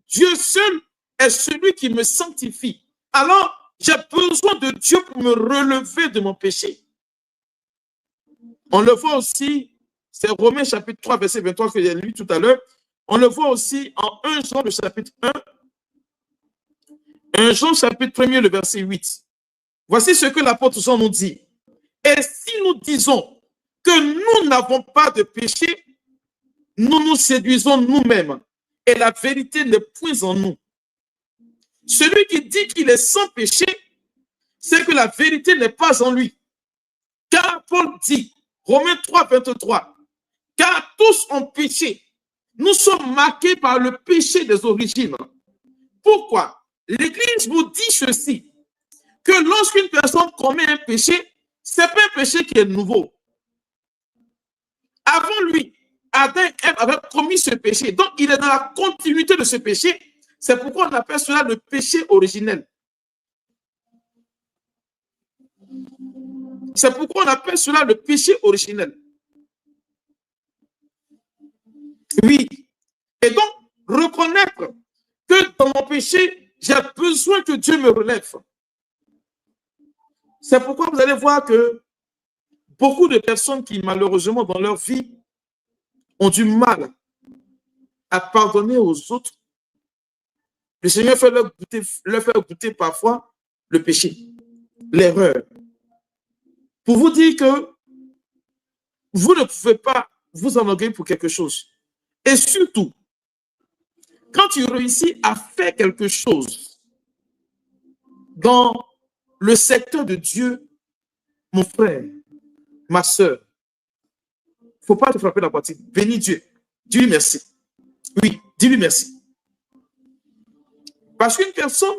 Dieu seul est celui qui me sanctifie. Alors, j'ai besoin de Dieu pour me relever de mon péché. On le voit aussi, c'est Romains chapitre 3, verset 23 que j'ai lu tout à l'heure. On le voit aussi en 1 Jean, le chapitre 1. 1 Jean, chapitre 1, le verset 8. Voici ce que l'apôtre Jean nous dit. Et si nous disons que nous n'avons pas de péché, nous nous séduisons nous-mêmes et la vérité n'est point en nous. Celui qui dit qu'il est sans péché, c'est que la vérité n'est pas en lui. Car Paul dit, Romains 3, 23, car tous ont péché. Nous sommes marqués par le péché des origines. Pourquoi? L'Église vous dit ceci, que lorsqu'une personne commet un péché, ce n'est pas un péché qui est nouveau. Avant lui, Adam et Ève avaient commis ce péché. Donc, il est dans la continuité de ce péché. C'est pourquoi on appelle cela le péché originel. C'est pourquoi on appelle cela le péché originel. Oui. Et donc, reconnaître que dans mon péché, j'ai besoin que Dieu me relève. C'est pourquoi vous allez voir que beaucoup de personnes qui, malheureusement, dans leur vie, ont du mal à pardonner aux autres. Le Seigneur fait leur faire goûter parfois le péché, l'erreur. Pour vous dire que vous ne pouvez pas vous enorgueillir pour quelque chose. Et surtout, quand tu réussis à faire quelque chose dans le secteur de Dieu, mon frère, ma soeur, il ne faut pas te frapper la poitrine. Bénis Dieu. Dis-lui merci. Oui, dis-lui merci. Parce qu'une personne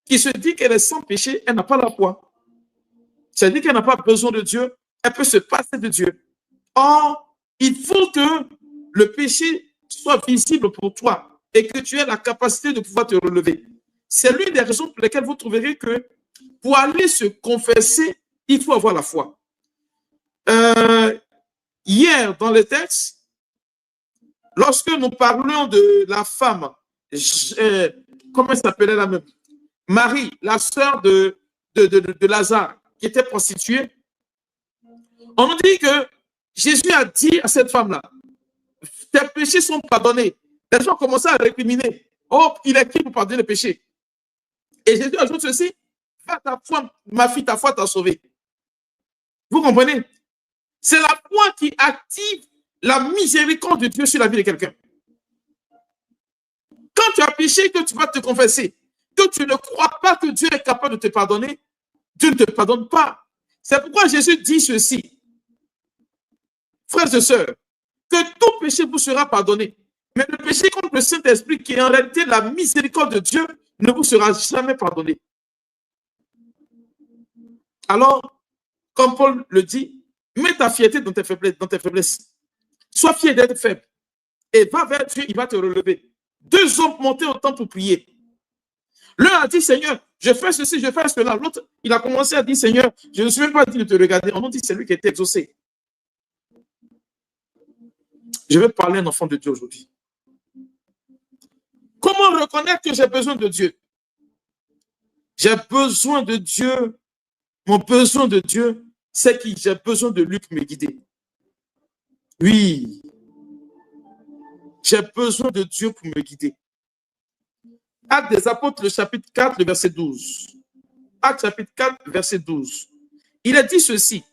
qui se dit qu'elle est sans péché, elle n'a pas la foi. C'est-à-dire qu'elle n'a pas besoin de Dieu, elle peut se passer de Dieu. Or, il faut que le péché soit visible pour toi et que tu aies la capacité de pouvoir te relever. C'est l'une des raisons pour lesquelles vous trouverez que pour aller se confesser, il faut avoir la foi. Hier, dans le texte, lorsque nous parlions de la femme, comment elle s'appelait la même? Marie, la sœur de Lazare, qui était prostituée, on nous dit que Jésus a dit à cette femme-là, tes péchés sont pardonnés. Les gens commençaient à récriminer. Oh, il est qui pour pardonner les péchés? Et Jésus ajoute ceci, va ta foi, ma fille, ta foi t'a sauvée. Vous comprenez? C'est la foi qui active la miséricorde de Dieu sur la vie de quelqu'un. Quand tu as péché, que tu vas te confesser, que tu ne crois pas que Dieu est capable de te pardonner, Dieu ne te pardonne pas. C'est pourquoi Jésus dit ceci. Frères et sœurs, que tout péché vous sera pardonné. Mais le péché contre le Saint-Esprit, qui est en réalité la miséricorde de Dieu, ne vous sera jamais pardonné. Alors, comme Paul le dit, mets ta fierté dans tes faiblesses. Sois fier d'être faible. Et va vers Dieu, il va te relever. 2 hommes montaient au temple pour prier. L'un a dit, Seigneur, je fais ceci, je fais cela. L'autre, il a commencé à dire, Seigneur, je ne suis même pas dit de te regarder. On nous dit, c'est lui qui était exaucé. Je vais parler à un enfant de Dieu aujourd'hui. Comment reconnaître que j'ai besoin de Dieu? J'ai besoin de Dieu. Mon besoin de Dieu, c'est que j'ai besoin de lui pour me guider. Oui. J'ai besoin de Dieu pour me guider. Actes des Apôtres, le chapitre 4, le verset 12. Actes chapitre 4, verset 12. Il a dit ceci.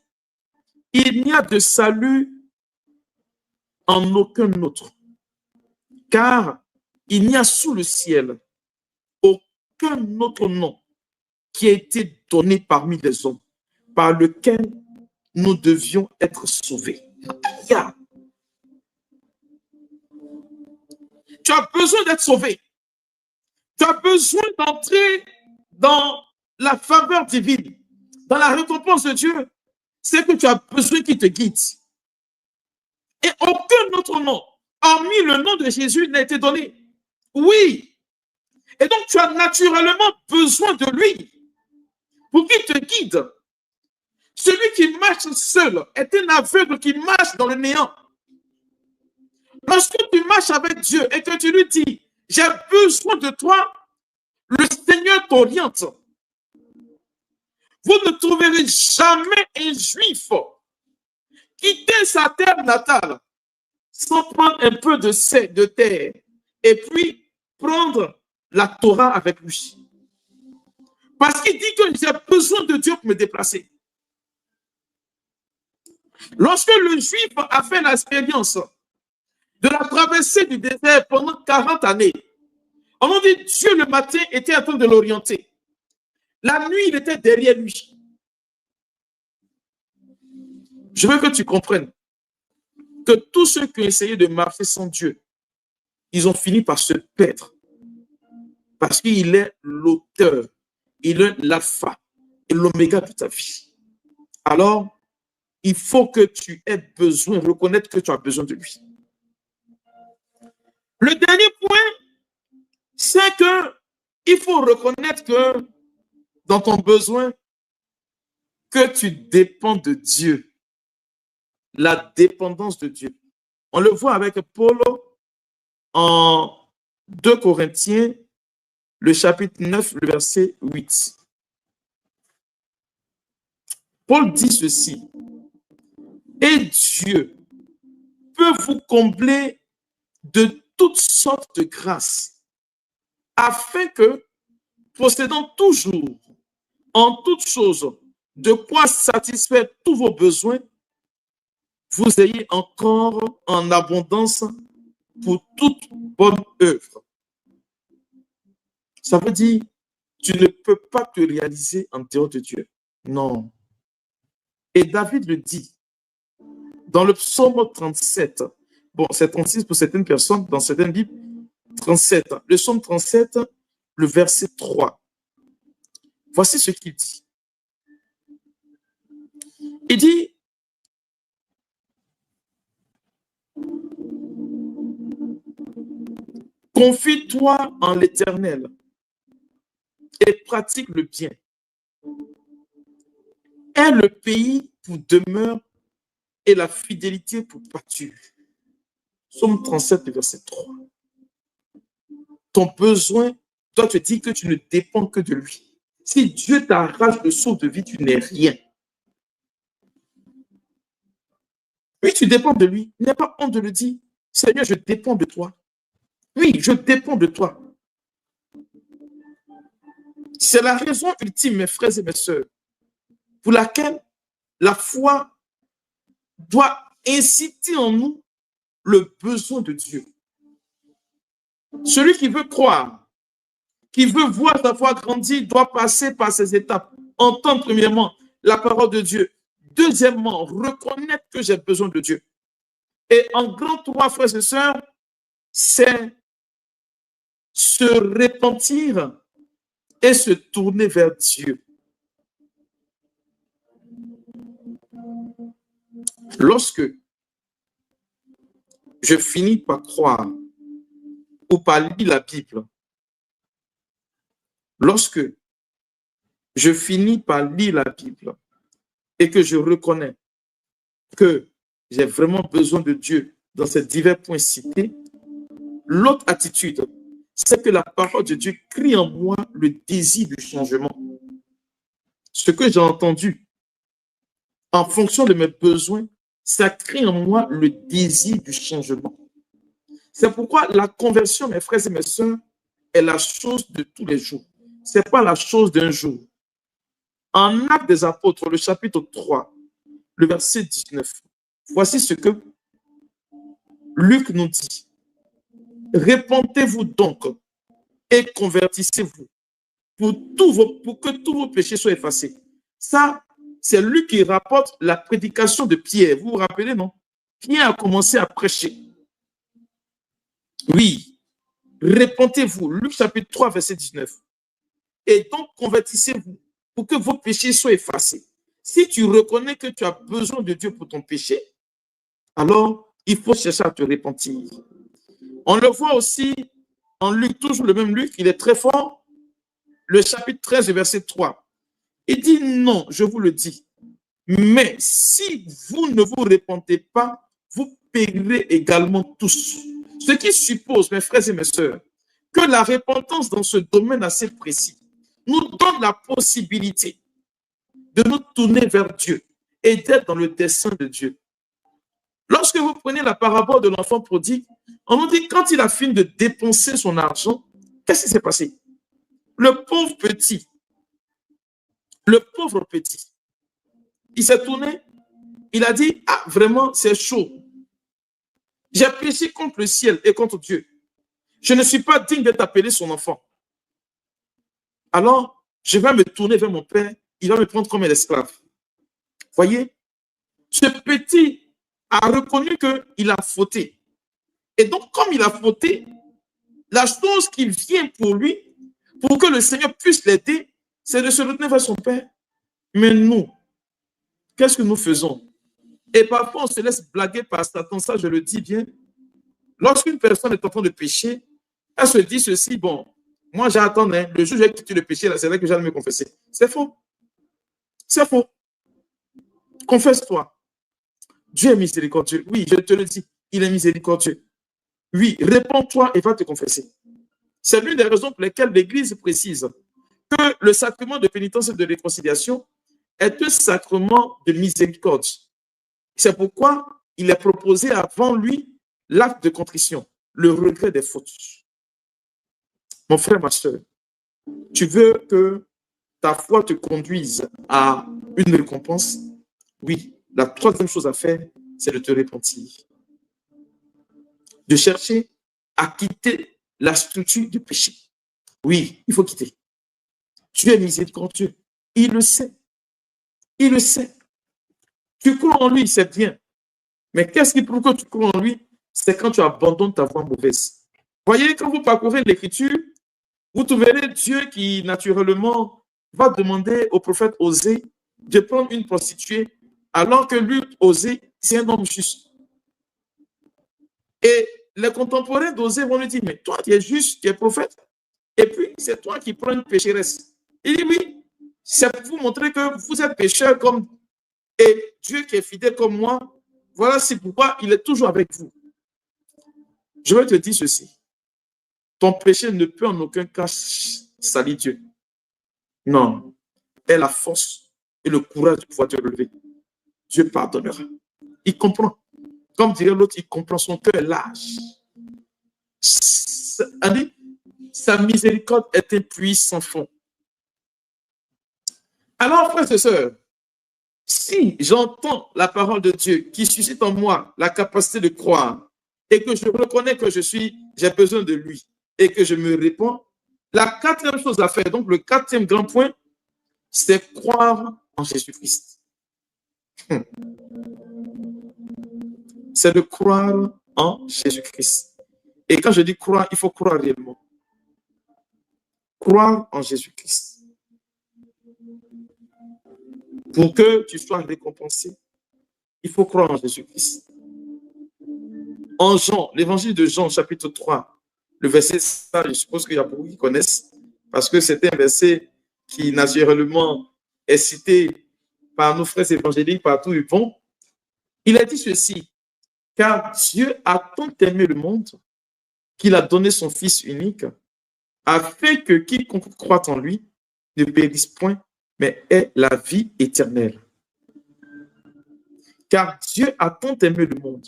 Il n'y a de salut en aucun autre. Car il n'y a sous le ciel aucun autre nom qui a été donné parmi les hommes par lequel nous devions être sauvés. Yeah. Tu as besoin d'être sauvé. Tu as besoin d'entrer dans la faveur divine, dans la récompense de Dieu. C'est que tu as besoin qu'il te guide. Et aucun autre nom, hormis le nom de Jésus, n'a été donné. Oui. Et donc, tu as naturellement besoin de lui pour qu'il te guide. Celui qui marche seul est un aveugle qui marche dans le néant. Lorsque tu marches avec Dieu et que tu lui dis, j'ai besoin de toi, le Seigneur t'oriente. Vous ne trouverez jamais un juif quitter sa terre natale sans prendre un peu de terre et puis prendre la Torah avec lui. Parce qu'il dit que j'ai besoin de Dieu pour me déplacer. Lorsque le juif a fait l'expérience de la traversée du désert pendant 40 années, on a dit Dieu le matin était en train de l'orienter. La nuit, il était derrière lui. Je veux que tu comprennes que tous ceux qui ont essayé de marcher sans Dieu, ils ont fini par se perdre. Parce qu'il est l'auteur, il est l'alpha et l'oméga de ta vie. Alors, il faut que tu aies besoin, reconnaître que tu as besoin de lui. Le dernier point, c'est que il faut reconnaître que dans ton besoin, que tu dépends de Dieu. La dépendance de Dieu. On le voit avec Paul en 2 Corinthiens, le chapitre 9, le verset 8. Paul dit ceci. Et Dieu peut vous combler de toutes sortes de grâces, afin que, possédant toujours en toutes choses de quoi satisfaire tous vos besoins, vous ayez encore en abondance pour toute bonne œuvre. Ça veut dire, tu ne peux pas te réaliser en dehors de Dieu. Non. Et David le dit dans le psaume 37. Bon, c'est 36 pour certaines personnes, dans certaines Bibles, 37. Le psaume 37, le verset 3. Voici ce qu'il dit. Il dit, confie-toi en l'Éternel et pratique le bien. Aie le pays pour demeure et la fidélité pour pâture. Psaume 37, verset 3. Ton besoin, toi te dis que tu ne dépends que de lui. Si Dieu t'arrache le seau de vie, tu n'es rien. Oui, tu dépends de lui. Il n'y a pas honte de le dire. Seigneur, je dépends de toi. Oui, je dépends de toi. C'est la raison ultime, mes frères et mes sœurs, pour laquelle la foi doit inciter en nous le besoin de Dieu. Celui qui veut croire, qui veut voir sa foi grandir, doit passer par ces étapes. Entendre premièrement la parole de Dieu. Deuxièmement, reconnaître que j'ai besoin de Dieu. Et en grand 3, frères et sœurs, c'est se repentir et se tourner vers Dieu. Lorsque je finis par croire ou par lire la Bible, lorsque je finis par lire la Bible et que je reconnais que j'ai vraiment besoin de Dieu dans ces divers points cités, l'autre attitude, c'est que la parole de Dieu crie en moi le désir du changement. Ce que j'ai entendu, en fonction de mes besoins, ça crée en moi le désir du changement. C'est pourquoi la conversion, mes frères et mes sœurs, est la chose de tous les jours. Ce n'est pas la chose d'un jour. En Actes des Apôtres, le chapitre 3, le verset 19, voici ce que Luc nous dit, répentez-vous donc et convertissez-vous pour que tous vos péchés soient effacés. Ça, c'est lui qui rapporte la prédication de Pierre. Vous vous rappelez, non? Pierre a commencé à prêcher. Oui, répentez-vous. Luc chapitre 3, verset 19. Et donc, convertissez-vous pour que vos péchés soient effacés. Si tu reconnais que tu as besoin de Dieu pour ton péché, alors il faut chercher à te repentir. On le voit aussi en Luc, toujours le même Luc, il est très fort, le chapitre 13, verset 3. Il dit non, je vous le dis, mais si vous ne vous repentez pas, vous périrez également tous. Ce qui suppose, mes frères et mes sœurs, que la repentance dans ce domaine assez précis nous donne la possibilité de nous tourner vers Dieu et d'être dans le dessein de Dieu. Lorsque vous prenez la parabole de l'enfant prodigue, on nous dit quand il a fini de dépenser son argent, qu'est-ce qui s'est passé? Le pauvre petit, il s'est tourné, il a dit, ah vraiment c'est chaud. J'ai péché contre le ciel et contre Dieu. Je ne suis pas digne d'être appelé son enfant. Alors, je vais me tourner vers mon père, il va me prendre comme un esclave. Voyez, ce petit a reconnu qu'il a fauté. Et donc, comme il a fauté, la chose qui vient pour lui, pour que le Seigneur puisse l'aider, c'est de se retourner vers son père. Mais nous, qu'est-ce que nous faisons? Et parfois, on se laisse blaguer par Satan, ça je le dis bien. Lorsqu'une personne est en train de pécher, elle se dit ceci, bon, moi j'attends, le jour où j'ai quitté le péché, c'est là que j'allais me confesser. C'est faux. C'est faux. Confesse-toi. Dieu est miséricordieux. Oui, je te le dis, il est miséricordieux. Oui, réponds-toi et va te confesser. C'est l'une des raisons pour lesquelles l'Église précise que le sacrement de pénitence et de réconciliation est un sacrement de miséricorde. C'est pourquoi il est proposé avant lui l'acte de contrition, le regret des fautes. Mon frère, ma soeur, tu veux que ta foi te conduise à une récompense? Oui, la troisième chose à faire, c'est de te repentir. De chercher à quitter la structure du péché. Oui, il faut quitter. Dieu est miséricordieux. Il le sait. Il le sait. Tu crois en lui, c'est bien. Mais qu'est-ce qui prouve que tu crois en lui? C'est quand tu abandonnes ta voie mauvaise. Voyez, quand vous parcourez l'Écriture, vous trouverez Dieu qui, naturellement, va demander au prophète Osée de prendre une prostituée, alors que lui, Osée, c'est un homme juste. Et les contemporains d'Osée vont lui dire, mais toi, tu es juste, tu es prophète, et puis c'est toi qui prends une pécheresse. Il dit, oui, c'est pour vous montrer que vous êtes pécheur comme, et Dieu qui est fidèle comme moi, voilà c'est pourquoi il est toujours avec vous. Je vais te dire ceci. Ton péché ne peut en aucun cas salir Dieu. Non. Et la force et le courage de pouvoir te relever. Dieu pardonnera. Il comprend. Comme dirait l'autre, il comprend, son cœur est large. Sa miséricorde est un puits sans fond. Alors, frères et sœurs, si j'entends la parole de Dieu qui suscite en moi la capacité de croire et que je reconnais que j'ai besoin de lui et que je me réponds, la quatrième chose à faire, donc le quatrième grand point, c'est croire en Jésus-Christ. C'est de croire en Jésus-Christ. Et quand je dis croire, il faut croire réellement. Croire en Jésus-Christ. Pour que tu sois récompensé, il faut croire en Jésus-Christ. En Jean, l'évangile de Jean, chapitre 3, le verset 5, je suppose qu'il y a beaucoup qui connaissent, parce que c'est un verset qui, naturellement, est cité par nos frères évangéliques partout où ils vont. Il a dit ceci, car Dieu a tant aimé le monde qu'il a donné son Fils unique, afin que quiconque croit en lui ne périsse point, mais ait la vie éternelle. Car Dieu a tant aimé le monde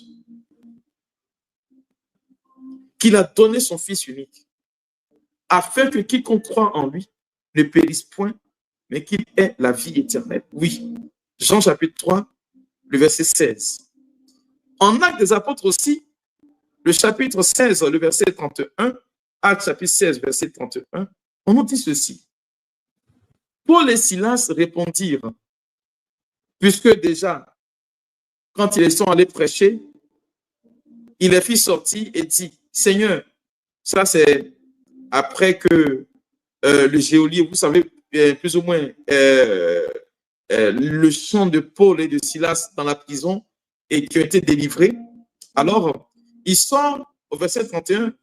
qu'il a donné son Fils unique, afin que quiconque croit en lui ne périsse point, mais qu'il ait la vie éternelle. Oui, Jean chapitre 3, le verset 16. En Actes des Apôtres aussi, le chapitre 16, le verset 31, Actes chapitre 16, verset 31, on nous dit ceci. Paul et Silas répondirent, puisque déjà, quand ils sont allés prêcher, il les fit sortir et dit, Seigneur, ça c'est après que le geôlier, vous savez, plus ou moins, le chant de Paul et de Silas dans la prison et qui ont été délivrés. Alors, il sort au verset 31,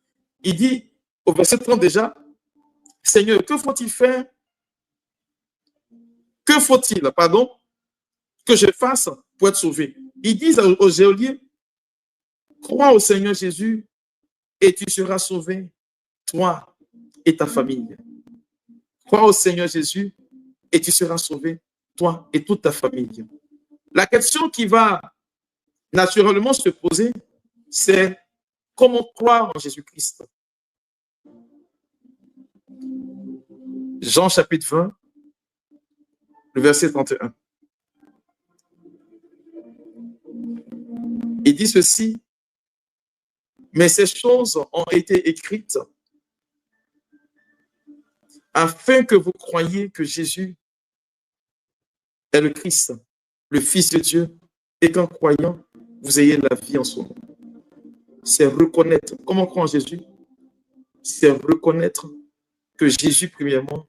il dit, au verset 30 déjà, Seigneur, que faut-il faire? Que faut-il, pardon, que je fasse pour être sauvé? Ils disent au geôlier, crois au Seigneur Jésus et tu seras sauvé, toi et ta famille. Crois au Seigneur Jésus et tu seras sauvé, toi et toute ta famille. La question qui va naturellement se poser, c'est comment croire en Jésus-Christ. Jean chapitre 20, le verset 31. Il dit ceci, mais ces choses ont été écrites afin que vous croyiez que Jésus est le Christ, le Fils de Dieu, et qu'en croyant, vous ayez la vie en son nom. C'est reconnaître. Comment croire en Jésus? C'est reconnaître que Jésus, premièrement,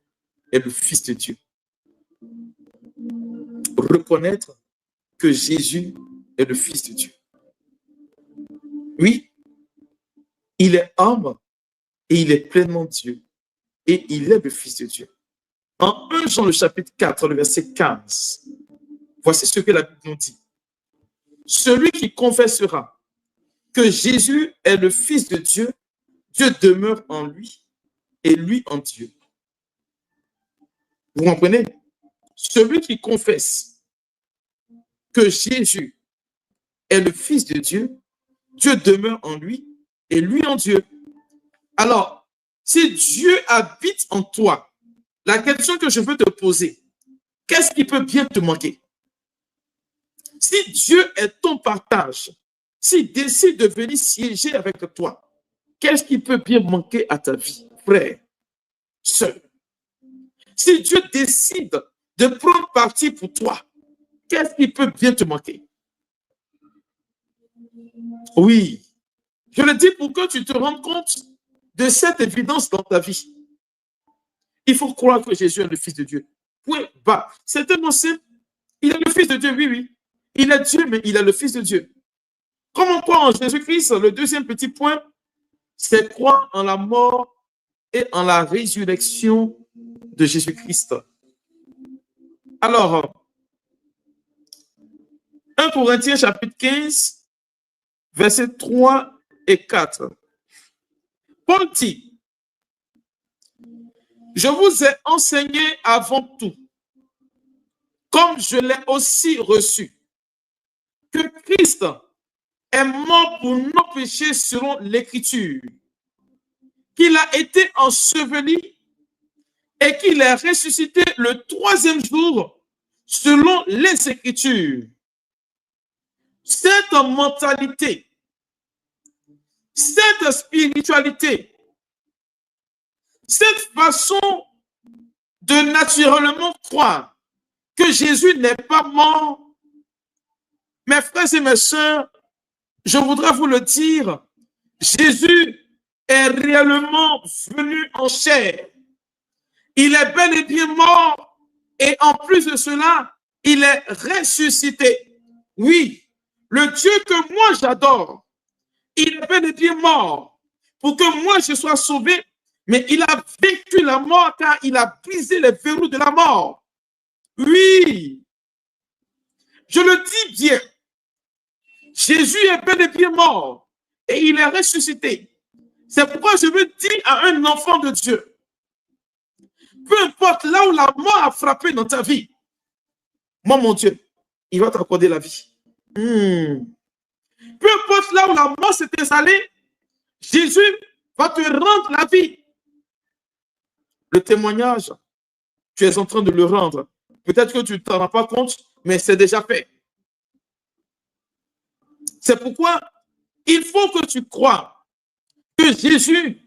est le Fils de Dieu. Reconnaître que Jésus est le Fils de Dieu. Oui, il est homme et il est pleinement Dieu. Et il est le Fils de Dieu. En 1 Jean, le chapitre 4, le verset 15, voici ce que la Bible nous dit. Celui qui confessera que Jésus est le Fils de Dieu, Dieu demeure en lui et lui en Dieu. Vous comprenez? Celui qui confesse que Jésus est le Fils de Dieu, Dieu demeure en lui et lui en Dieu. Alors, si Dieu habite en toi, la question que je veux te poser, qu'est-ce qui peut bien te manquer? Si Dieu est ton partage, s'il décide de venir siéger avec toi, qu'est-ce qui peut bien manquer à ta vie, frère, sœur? Si Dieu décide de prendre parti pour toi, qu'est-ce qui peut bien te manquer? Oui, je le dis pour que tu te rendes compte de cette évidence dans ta vie. Il faut croire que Jésus est le Fils de Dieu. Point bas. C'est tellement simple. Il est le Fils de Dieu, oui, oui. Il est Dieu, mais il est le Fils de Dieu. Comment croire en Jésus-Christ? Le deuxième petit point, c'est croire en la mort et en la résurrection de Jésus-Christ. Alors, 1 Corinthiens chapitre 15, versets 3 et 4. Paul dit, je vous ai enseigné avant tout, comme je l'ai aussi reçu, que Christ est mort pour nos péchés selon l'Écriture, qu'il a été enseveli et qu'il est ressuscité le troisième jour selon les Écritures. Cette mentalité, cette spiritualité, cette façon de naturellement croire que Jésus n'est pas mort, mes frères et mes sœurs, je voudrais vous le dire, Jésus est réellement venu en chair. Il est bel et bien mort et en plus de cela, il est ressuscité. Oui, le Dieu que moi j'adore, il est bel et bien mort pour que moi je sois sauvé, mais il a vécu la mort car il a brisé les verrous de la mort. Oui, je le dis bien. Jésus est bel et bien mort et il est ressuscité. C'est pourquoi je veux dire à un enfant de Dieu, peu importe là où la mort a frappé dans ta vie, moi mon Dieu, il va t'accorder la vie. Peu importe là où la mort s'est installée, Jésus va te rendre la vie. Le témoignage, tu es en train de le rendre. Peut-être que tu ne t'en rends pas compte, mais c'est déjà fait. C'est pourquoi Il faut que tu crois que Jésus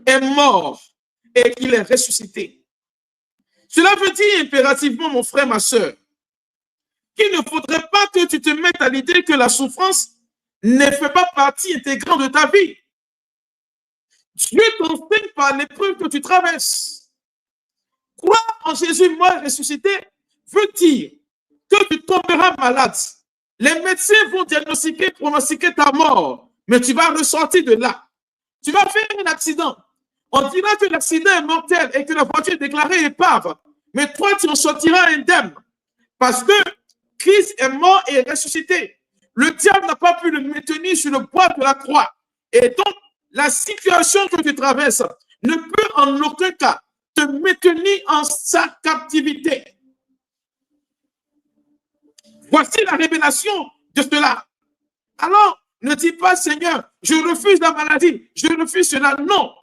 est mort et qu'il est ressuscité. Cela veut dire impérativement, mon frère, ma soeur, qu'il ne faudrait pas que tu te mettes à l'idée que la souffrance ne fait pas partie intégrante de ta vie. Dieu t'enseigne par l'épreuve que tu traverses. Croire en Jésus mort et ressuscité veut dire que tu tomberas malade. Les médecins vont diagnostiquer, pronostiquer ta mort, mais tu vas ressortir de là. Tu vas faire un accident. On dira que l'accident est mortel et que la voiture est déclarée épave, mais toi, tu en sortiras indemne parce que Christ est mort et est ressuscité. Le diable n'a pas pu le maintenir sur le bois de la croix. Et donc, la situation que tu traverses ne peut en aucun cas te maintenir en sa captivité. Voici la révélation de cela. Alors, ne dis pas, Seigneur, je refuse la maladie, je refuse cela. Non.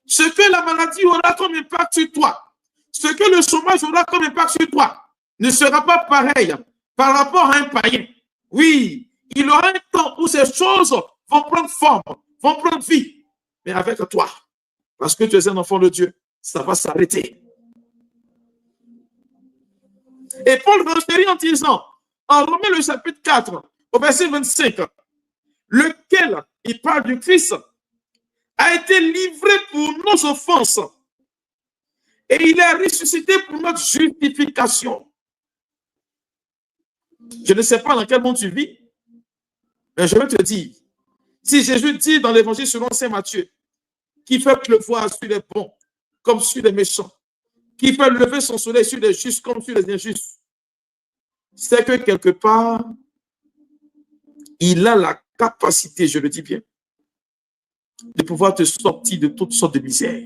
Ce que la maladie aura comme impact sur toi, ce que le chômage aura comme impact sur toi, ne sera pas pareil par rapport à un païen. Oui, il y aura un temps où ces choses vont prendre forme, vont prendre vie, mais avec toi, parce que tu es un enfant de Dieu, ça va s'arrêter. Et Paul renchérit en disant, en Romains le chapitre 4, au verset 25, lequel, il parle du Christ, a été livré pour nos offenses et il est ressuscité pour notre justification. Je ne sais pas dans quel monde tu vis, mais je vais te dire, si Jésus dit dans l'évangile selon saint Matthieu, qu'il fait pleuvoir sur les bons comme sur les méchants, qu'il fait lever son soleil sur les justes comme sur les injustes, c'est que quelque part, il a la capacité, je le dis bien, de pouvoir te sortir de toutes sortes de misères.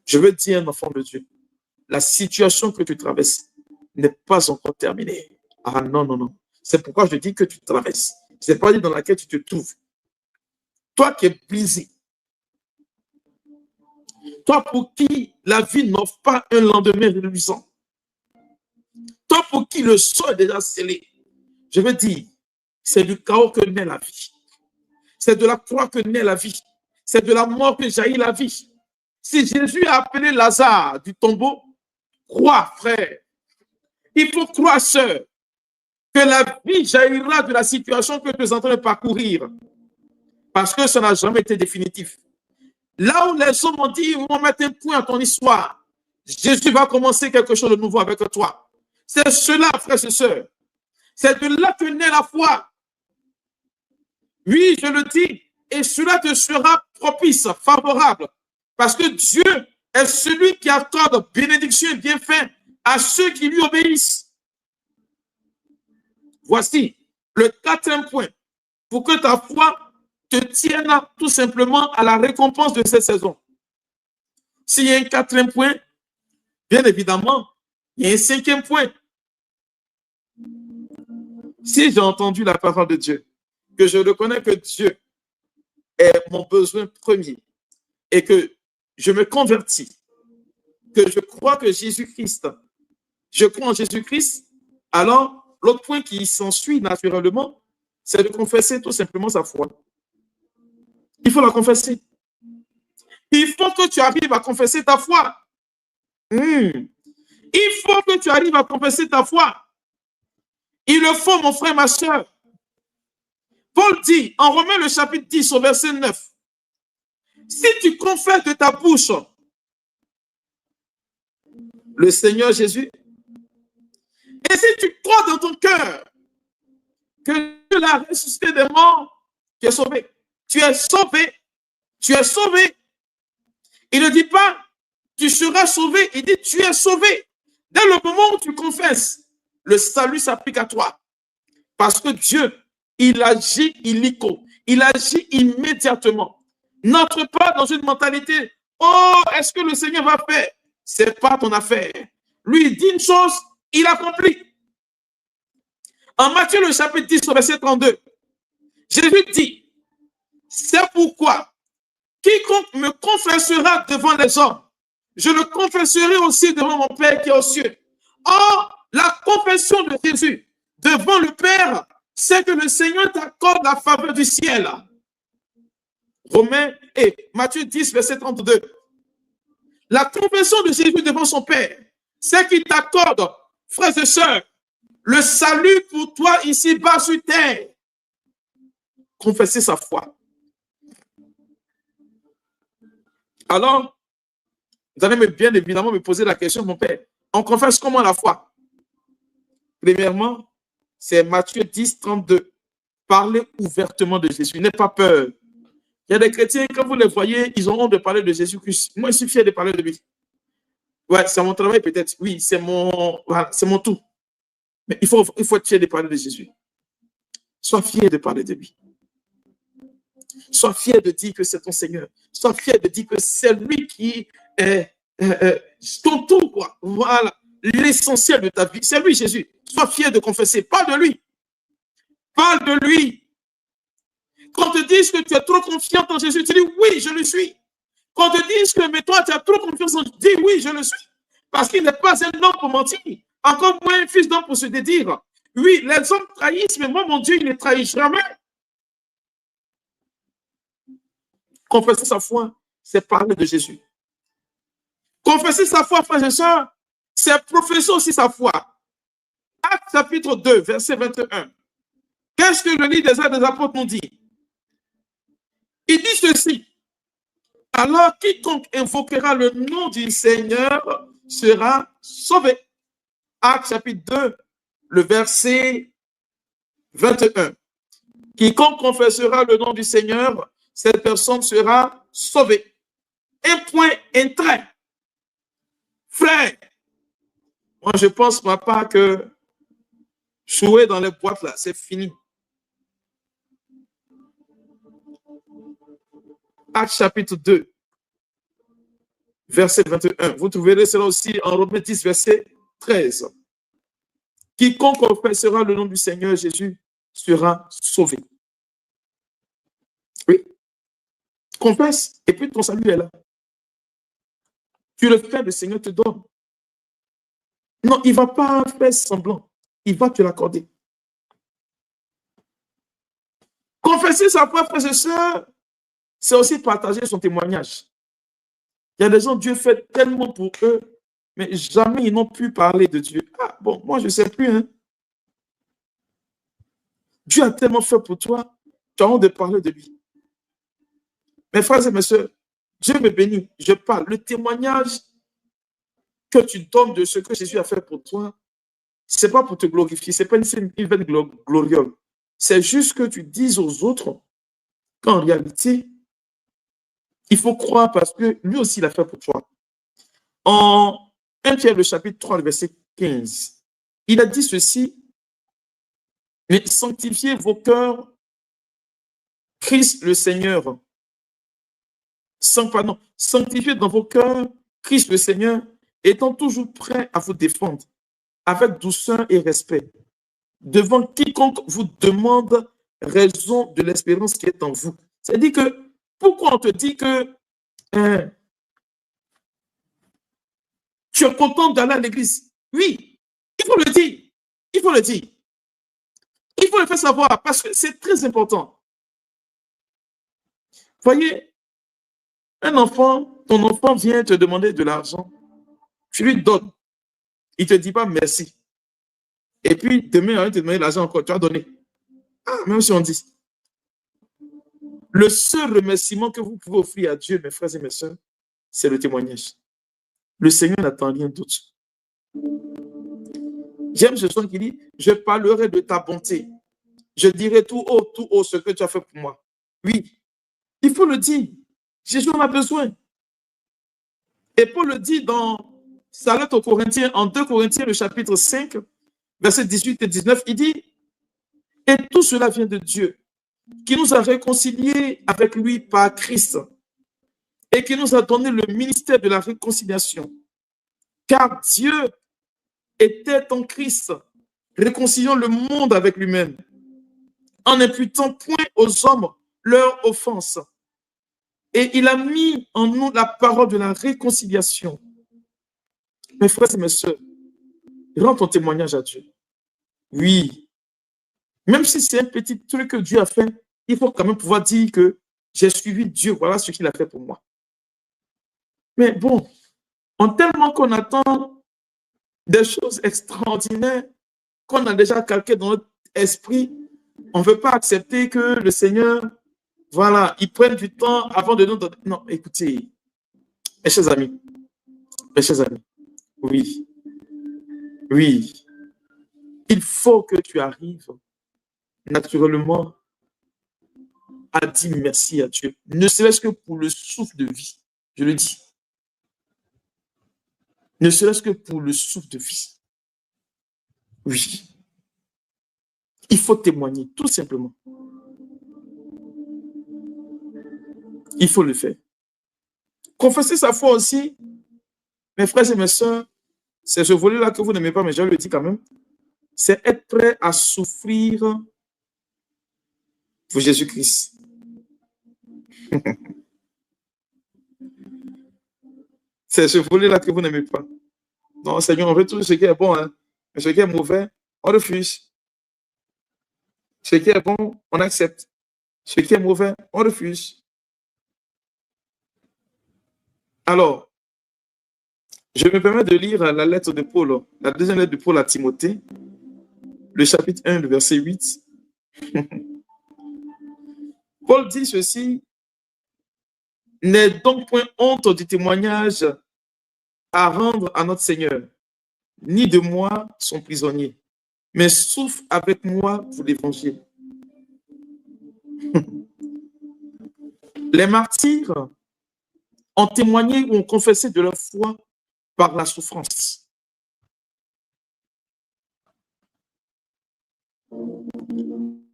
Je veux dire, un enfant de Dieu, la situation que tu traverses n'est pas encore terminée. Ah non, non, non. C'est pourquoi je dis que tu traverses. Ce n'est pas dit dans laquelle tu te trouves. Toi qui es brisé, toi pour qui la vie n'offre pas un lendemain réjouissant, toi pour qui le sort est déjà scellé, je veux dire, c'est du chaos que naît la vie. C'est de la croix que naît la vie. C'est de la mort que jaillit la vie. Si Jésus a appelé Lazare du tombeau, crois, frère. Il faut croire, sœur, que la vie jaillira de la situation que tu es en train de parcourir. Parce que ça n'a jamais été définitif. Là où les hommes ont dit, ils vont mettre un point à ton histoire, Jésus va commencer quelque chose de nouveau avec toi. C'est cela, frères et sœurs. C'est de là que naît la foi. Oui, je le dis, et cela te sera propice, favorable, parce que Dieu est celui qui accorde bénédiction et bienfait à ceux qui lui obéissent. Voici le quatrième point, pour que ta foi te tienne tout simplement à la récompense de cette saison. S'il y a un quatrième point, bien évidemment, il y a un cinquième point. Si j'ai entendu la parole de Dieu, que je reconnais que Dieu est mon besoin premier et que je me convertis, que je crois que Jésus-Christ, je crois en Jésus-Christ, alors l'autre point qui s'ensuit naturellement, c'est de confesser tout simplement sa foi. Il faut la confesser. Il faut que tu arrives à confesser ta foi. Il faut que tu arrives à confesser ta foi. Il le faut, mon frère, ma soeur. Paul dit, en Romains le chapitre 10 au verset 9, si tu confesses de ta bouche le Seigneur Jésus, et si tu crois dans ton cœur que Dieu l'a ressuscité des morts, tu es sauvé. Tu es sauvé. Tu es sauvé. Il ne dit pas, tu seras sauvé. Il dit, tu es sauvé. Dès le moment où tu confesses, le salut s'applique à toi. Parce que Dieu, il agit illico. Il agit immédiatement. N'entre pas dans une mentalité, oh, est-ce que le Seigneur va faire? Ce n'est pas ton affaire. Lui, il dit une chose, il accomplit. En Matthieu, le chapitre 10, verset 32, Jésus dit, c'est pourquoi quiconque me confessera devant les hommes, je le confesserai aussi devant mon Père qui est aux cieux. Or, la confession de Jésus devant le Père c'est que le Seigneur t'accorde la faveur du ciel. Romains et Matthieu 10, verset 32. La confession de Jésus devant son Père, c'est qu'il t'accorde, frères et sœurs, le salut pour toi ici-bas sur terre. Confesser sa foi. Alors, vous allez bien évidemment me poser la question, mon Père, on confesse comment la foi? Premièrement, c'est Matthieu 10, 32. Parlez ouvertement de Jésus, n'aie pas peur. Il y a des chrétiens, quand vous les voyez, ils ont honte de parler de Jésus-Christ. Moi, je suis fier de parler de lui. Ouais, c'est mon travail peut-être. Oui, c'est voilà, mon tout. Mais il faut être fier de parler de Jésus. Sois fier de parler de lui. Sois fier de dire que c'est ton Seigneur. Sois fier de dire que c'est lui qui est ton tout, quoi. Voilà, l'essentiel de ta vie. C'est lui, Jésus. Sois fier de confesser. Parle de lui. Parle de lui. Quand on te dise que tu es trop confiant en Jésus, tu dis oui, je le suis. Quand on te dise que mais toi, tu as trop confiance en Jésus, dis oui, je le suis. Parce qu'il n'est pas un homme pour mentir. Encore moins un fils d'homme pour se dédire. Oui, les hommes trahissent, mais moi, mon Dieu, il ne trahit jamais. Confesser sa foi, c'est parler de Jésus. Confesser sa foi, frères et sœurs, c'est professer aussi sa foi. Actes chapitre 2, verset 21. Qu'est-ce que le livre des Actes des Apôtres nous dit? Il dit ceci. Alors, quiconque invoquera le nom du Seigneur sera sauvé. Actes chapitre 2, le verset 21. Quiconque confessera le nom du Seigneur, cette personne sera sauvée. Un point, un trait. Frère, moi je pense, ma part, que jouer dans les boîtes là, c'est fini. Actes chapitre 2, verset 21. Vous trouverez cela aussi en Romains 10, verset 13. Quiconque confessera le nom du Seigneur Jésus sera sauvé. Oui. Confesse, et puis ton salut est là. Tu le fais, le Seigneur te donne. Non, il ne va pas faire semblant. Il va te l'accorder. Confesser sa foi, frères et sœurs, c'est aussi partager son témoignage. Il y a des gens, Dieu fait tellement pour eux, mais jamais ils n'ont pu parler de Dieu. Ah, bon, moi, je ne sais plus. Hein. Dieu a tellement fait pour toi, tu as honte de parler de lui. Mes frères et mes sœurs, Dieu me bénit, je parle. Le témoignage que tu donnes de ce que Jésus a fait pour toi, ce n'est pas pour te glorifier, ce n'est pas une vaine gloriole. C'est juste que tu dises aux autres qu'en réalité, il faut croire parce que lui aussi il a fait pour toi. En 1 Pierre, le chapitre 3, le verset 15, il a dit ceci, mais sanctifiez vos cœurs, Christ le Seigneur. Sanctifiez dans vos cœurs, Christ le Seigneur, étant toujours prêt à vous défendre, avec douceur et respect, devant quiconque vous demande raison de l'espérance qui est en vous. C'est-à-dire que, pourquoi on te dit que tu es content d'aller à l'église? Oui, il faut le dire. Il faut le dire. Il faut le faire savoir parce que c'est très important. Voyez, un enfant, ton enfant vient te demander de l'argent, tu lui donnes. Il ne te dit pas merci. Et puis, demain, il va te demander l'argent encore, tu as donné. Ah, même si on dit. Le seul remerciement que vous pouvez offrir à Dieu, mes frères et mes sœurs, c'est le témoignage. Le Seigneur n'attend rien d'autre. J'aime ce son qui dit, je parlerai de ta bonté. Je dirai tout haut ce que tu as fait pour moi. Oui, il faut le dire. Jésus en a besoin. Et Paul le dit dans sa lettre aux Corinthiens, en 2 Corinthiens, le chapitre 5, versets 18 et 19, il dit, et tout cela vient de Dieu, qui nous a réconciliés avec lui par Christ et qui nous a donné le ministère de la réconciliation. Car Dieu était en Christ, réconciliant le monde avec lui-même, en n'imputant point aux hommes leur offense. Et il a mis en nous la parole de la réconciliation. Mes frères et mes sœurs, rends ton témoignage à Dieu. Oui, Même si c'est un petit truc que Dieu a fait, il faut quand même pouvoir dire que j'ai suivi Dieu, voilà ce qu'il a fait pour moi. Mais bon, tellement qu'on attend des choses extraordinaires qu'on a déjà calquées dans notre esprit, on ne veut pas accepter que le Seigneur, voilà, il prenne du temps avant de nous donner. Non, écoutez, mes chers amis, oui, oui, il faut que tu arrives naturellement à dire merci à Dieu, ne serait-ce que pour le souffle de vie, je le dis, ne serait-ce que pour le souffle de vie. Oui, il faut témoigner, tout simplement. Il faut le faire. Confesser sa foi aussi, mes frères et mes sœurs, c'est ce volet-là que vous n'aimez pas, mais je le dis quand même, c'est être prêt à souffrir pour Jésus-Christ. C'est ce volet-là que vous n'aimez pas. Non, Seigneur, on veut tout ce qui est bon, hein. Mais ce qui est mauvais, on refuse. Ce qui est bon, on accepte. Ce qui est mauvais, on refuse. Alors, je me permets de lire la lettre de Paul, la deuxième lettre de Paul à Timothée, le chapitre 1, le verset 8. Paul dit ceci: n'aie donc point honte du témoignage à rendre à notre Seigneur, ni de moi, son prisonnier, mais souffre avec moi pour l'évangile. Les martyrs ont témoigné ou ont confessé de leur foi par la souffrance.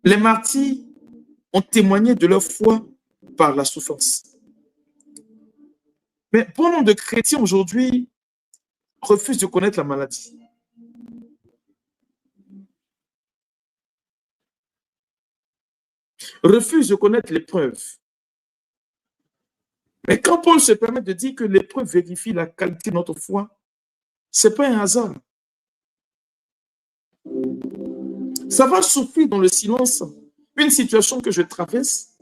Les martyrs ont témoigné de leur foi par la souffrance. Mais bon nombre de chrétiens aujourd'hui refusent de connaître la maladie. Refusent de connaître l'épreuve. Mais quand Paul se permet de dire que l'épreuve vérifie la qualité de notre foi, ce n'est pas un hasard. Ça va souffrir dans le silence une situation que je traverse.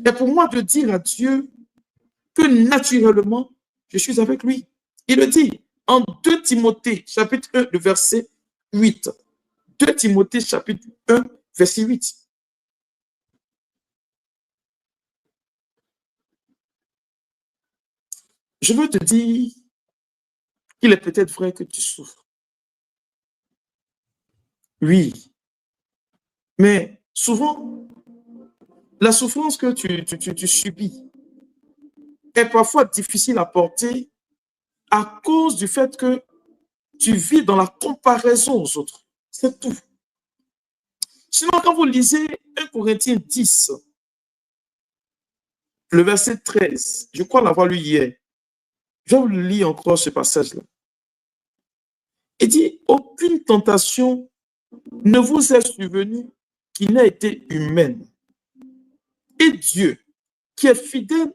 Et pour moi de dire à Dieu que naturellement, je suis avec lui. Il le dit en 2 Timothée, chapitre 1, le verset 8. 2 Timothée, chapitre 1, verset 8. Je veux te dire qu'il est peut-être vrai que tu souffres. Oui. Mais souvent, la souffrance que tu subis est parfois difficile à porter à cause du fait que tu vis dans la comparaison aux autres. C'est tout. Sinon, quand vous lisez 1 Corinthiens 10, le verset 13, je crois l'avoir lu hier, je vous lis encore ce passage-là. Il dit, aucune tentation ne vous est survenue qui n'a été humaine. Et Dieu, qui est fidèle,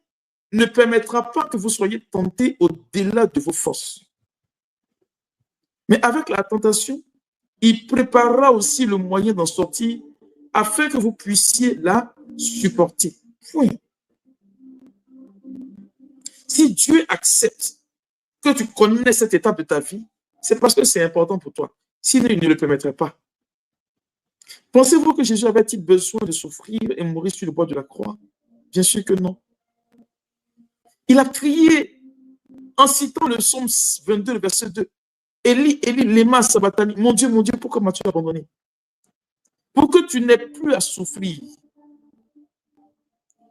ne permettra pas que vous soyez tentés au-delà de vos forces. Mais avec la tentation, il préparera aussi le moyen d'en sortir afin que vous puissiez la supporter. Oui. Si Dieu accepte que tu connais cette étape de ta vie, c'est parce que c'est important pour toi. Sinon, il ne le permettrait pas. Pensez-vous que Jésus avait-il besoin de souffrir et mourir sur le bois de la croix? Bien sûr que non. Il a crié en citant le psaume 22, le verset 2. Élie, Élie, lema sabachthani. Mon Dieu, pourquoi m'as-tu abandonné? Pour que tu n'aies plus à souffrir.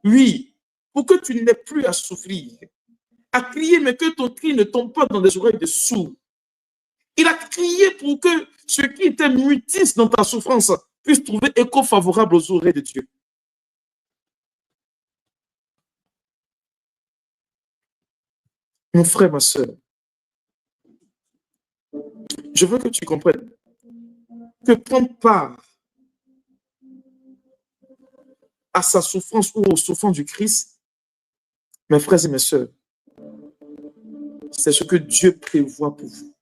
Oui, pour que tu n'aies plus à souffrir. A crié, mais que ton cri ne tombe pas dans les oreilles de sourds. Il a crié pour que ceux qui étaient mutistes dans ta souffrance puissent trouver écho favorable aux oreilles de Dieu. Mon frère, ma soeur, je veux que tu comprennes que prendre part à sa souffrance ou aux souffrances du Christ, mes frères et mes sœurs, c'est ce que Dieu prévoit pour vous.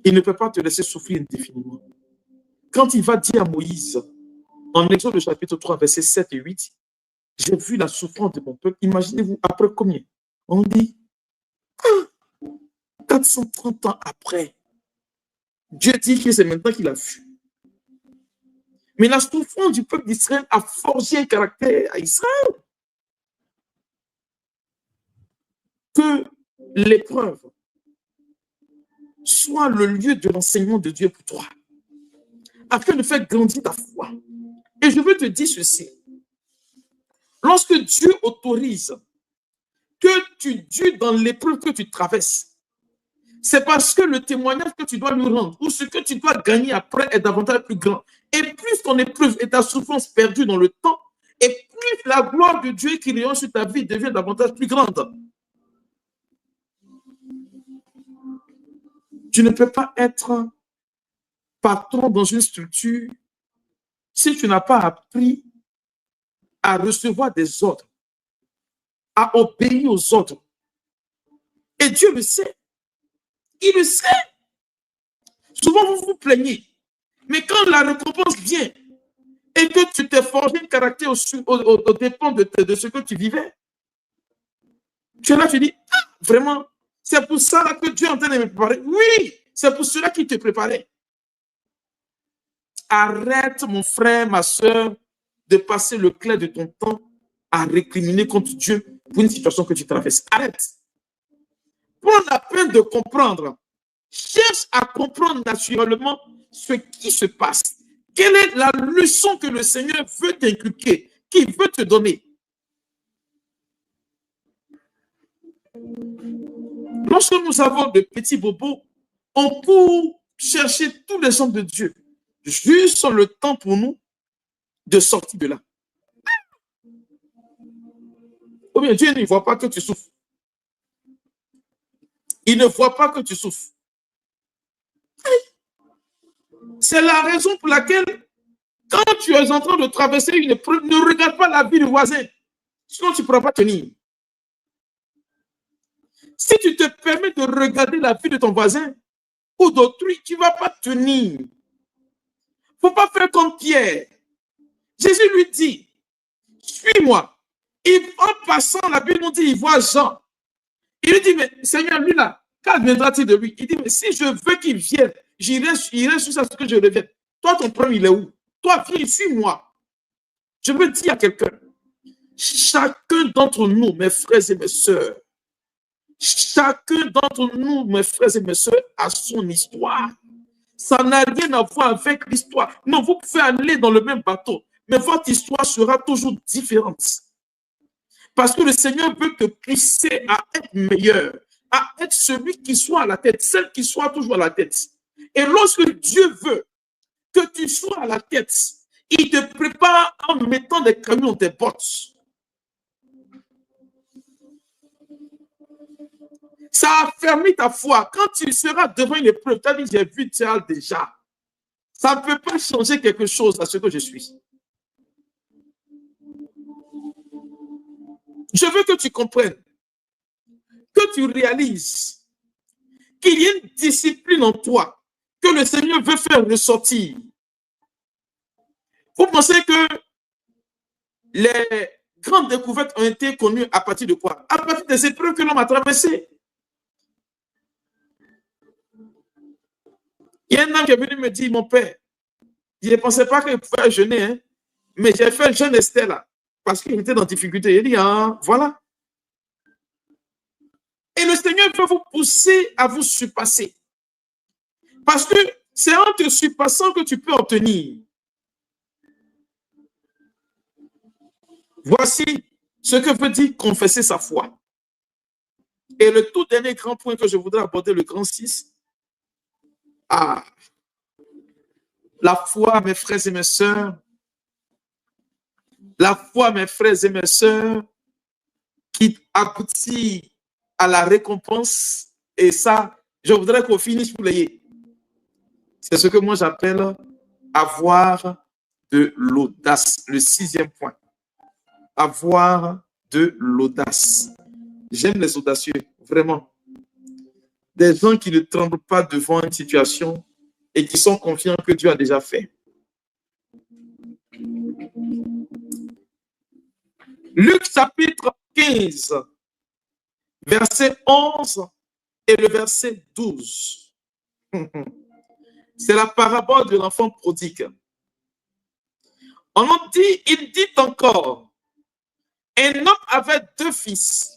il ne peut pas te laisser souffrir indéfiniment. Quand il va dire à Moïse, en Exode chapitre 3, versets 7 et 8, j'ai vu la souffrance de mon peuple. Imaginez-vous, après combien? On dit 430 ans après. Dieu dit que c'est maintenant qu'il a vu. Mais la souffrance du peuple d'Israël a forgé un caractère à Israël. Que l'épreuve soit le lieu de l'enseignement de Dieu pour toi, afin de faire grandir ta foi. Et je veux te dire ceci. Lorsque Dieu autorise que tu dures dans l'épreuve que tu traverses, c'est parce que le témoignage que tu dois lui rendre ou ce que tu dois gagner après est davantage plus grand. Et plus ton épreuve et ta souffrance perdue dans le temps, et plus la gloire de Dieu qui rayonne sur ta vie devient davantage plus grande. Tu ne peux pas être patron dans une structure si tu n'as pas appris à recevoir des ordres, à obéir aux ordres. Et Dieu le sait. Il le sait. Souvent, vous vous plaignez. Mais quand la récompense vient et que tu t'es forgé un caractère au dépend de ce que tu vivais, tu es là, tu dis, ah, vraiment, c'est pour ça là que Dieu est en train de me préparer. Oui, c'est pour cela qu'il te préparait. Arrête, mon frère, ma soeur, de passer le clair de ton temps à récriminer contre Dieu pour une situation que tu traverses. Arrête. Prends la peine de comprendre. Cherche à comprendre naturellement ce qui se passe. Quelle est la leçon que le Seigneur veut t'inculquer, qu'il veut te donner? Lorsque nous avons de petits bobos, on peut chercher tous les hommes de Dieu. Juste le temps pour nous de sortir de là. Ou bien Dieu ne voit pas que tu souffres. Il ne voit pas que tu souffres. C'est la raison pour laquelle, quand tu es en train de traverser une épreuve, ne regarde pas la vie du voisin. Sinon, tu ne pourras pas tenir. Si tu te permets de regarder la vie de ton voisin ou d'autrui, tu ne vas pas tenir. Il ne faut pas faire comme Pierre. Jésus lui dit, suis-moi. Et en passant, la Bible nous dit, il voit Jean. Il lui dit, mais Seigneur, lui là, qu'adviendra-t-il de lui? Il dit, mais si je veux qu'il vienne, j'irai sur ça ce que je revienne. Toi, ton problème, il est où? Toi, viens, suis-moi. Je veux dire à quelqu'un, chacun d'entre nous, mes frères et mes sœurs, chacun d'entre nous, mes frères et mes sœurs, a son histoire. Ça n'a rien à voir avec l'histoire. Non, vous pouvez aller dans le même bateau, mais votre histoire sera toujours différente. Parce que le Seigneur veut te pousser à être meilleur, à être celui qui soit à la tête, celle qui soit toujours à la tête. Et lorsque Dieu veut que tu sois à la tête, il te prépare en mettant des cailloux dans tes bottes. Ça a fermé ta foi. Quand tu seras devant une épreuve, tu as dit, j'ai vu Théal déjà. Ça ne peut pas changer quelque chose à ce que je suis. Je veux que tu comprennes, que tu réalises qu'il y a une discipline en toi que le Seigneur veut faire ressortir. Vous pensez que les grandes découvertes ont été connues à partir de quoi? À partir des épreuves que l'homme a traversées. Il y a un homme qui est venu me dire, mon père, je ne pensais pas qu'il pouvait jeûner, hein, mais j'ai fait le jeûne Esther là, parce qu'il était dans difficulté. Il dit, ah, voilà. Et le Seigneur veut vous pousser à vous surpasser. Parce que c'est en te surpassant que tu peux obtenir. Voici ce que veut dire confesser sa foi. Et le tout dernier grand point que je voudrais aborder, le grand 6. Ah, la foi, mes frères et mes sœurs, la foi, mes frères et mes sœurs, qui aboutit à la récompense. Et ça, je voudrais qu'on finisse pour l'ayer. C'est ce que moi j'appelle avoir de l'audace. Le 6e point. Avoir de l'audace. J'aime les audacieux, vraiment. Des gens qui ne tremblent pas devant une situation et qui sont confiants que Dieu a déjà fait. Luc chapitre 15, verset 11 et le verset 12. C'est la parabole de l'enfant prodigue. Il dit encore, un homme avait 2 fils.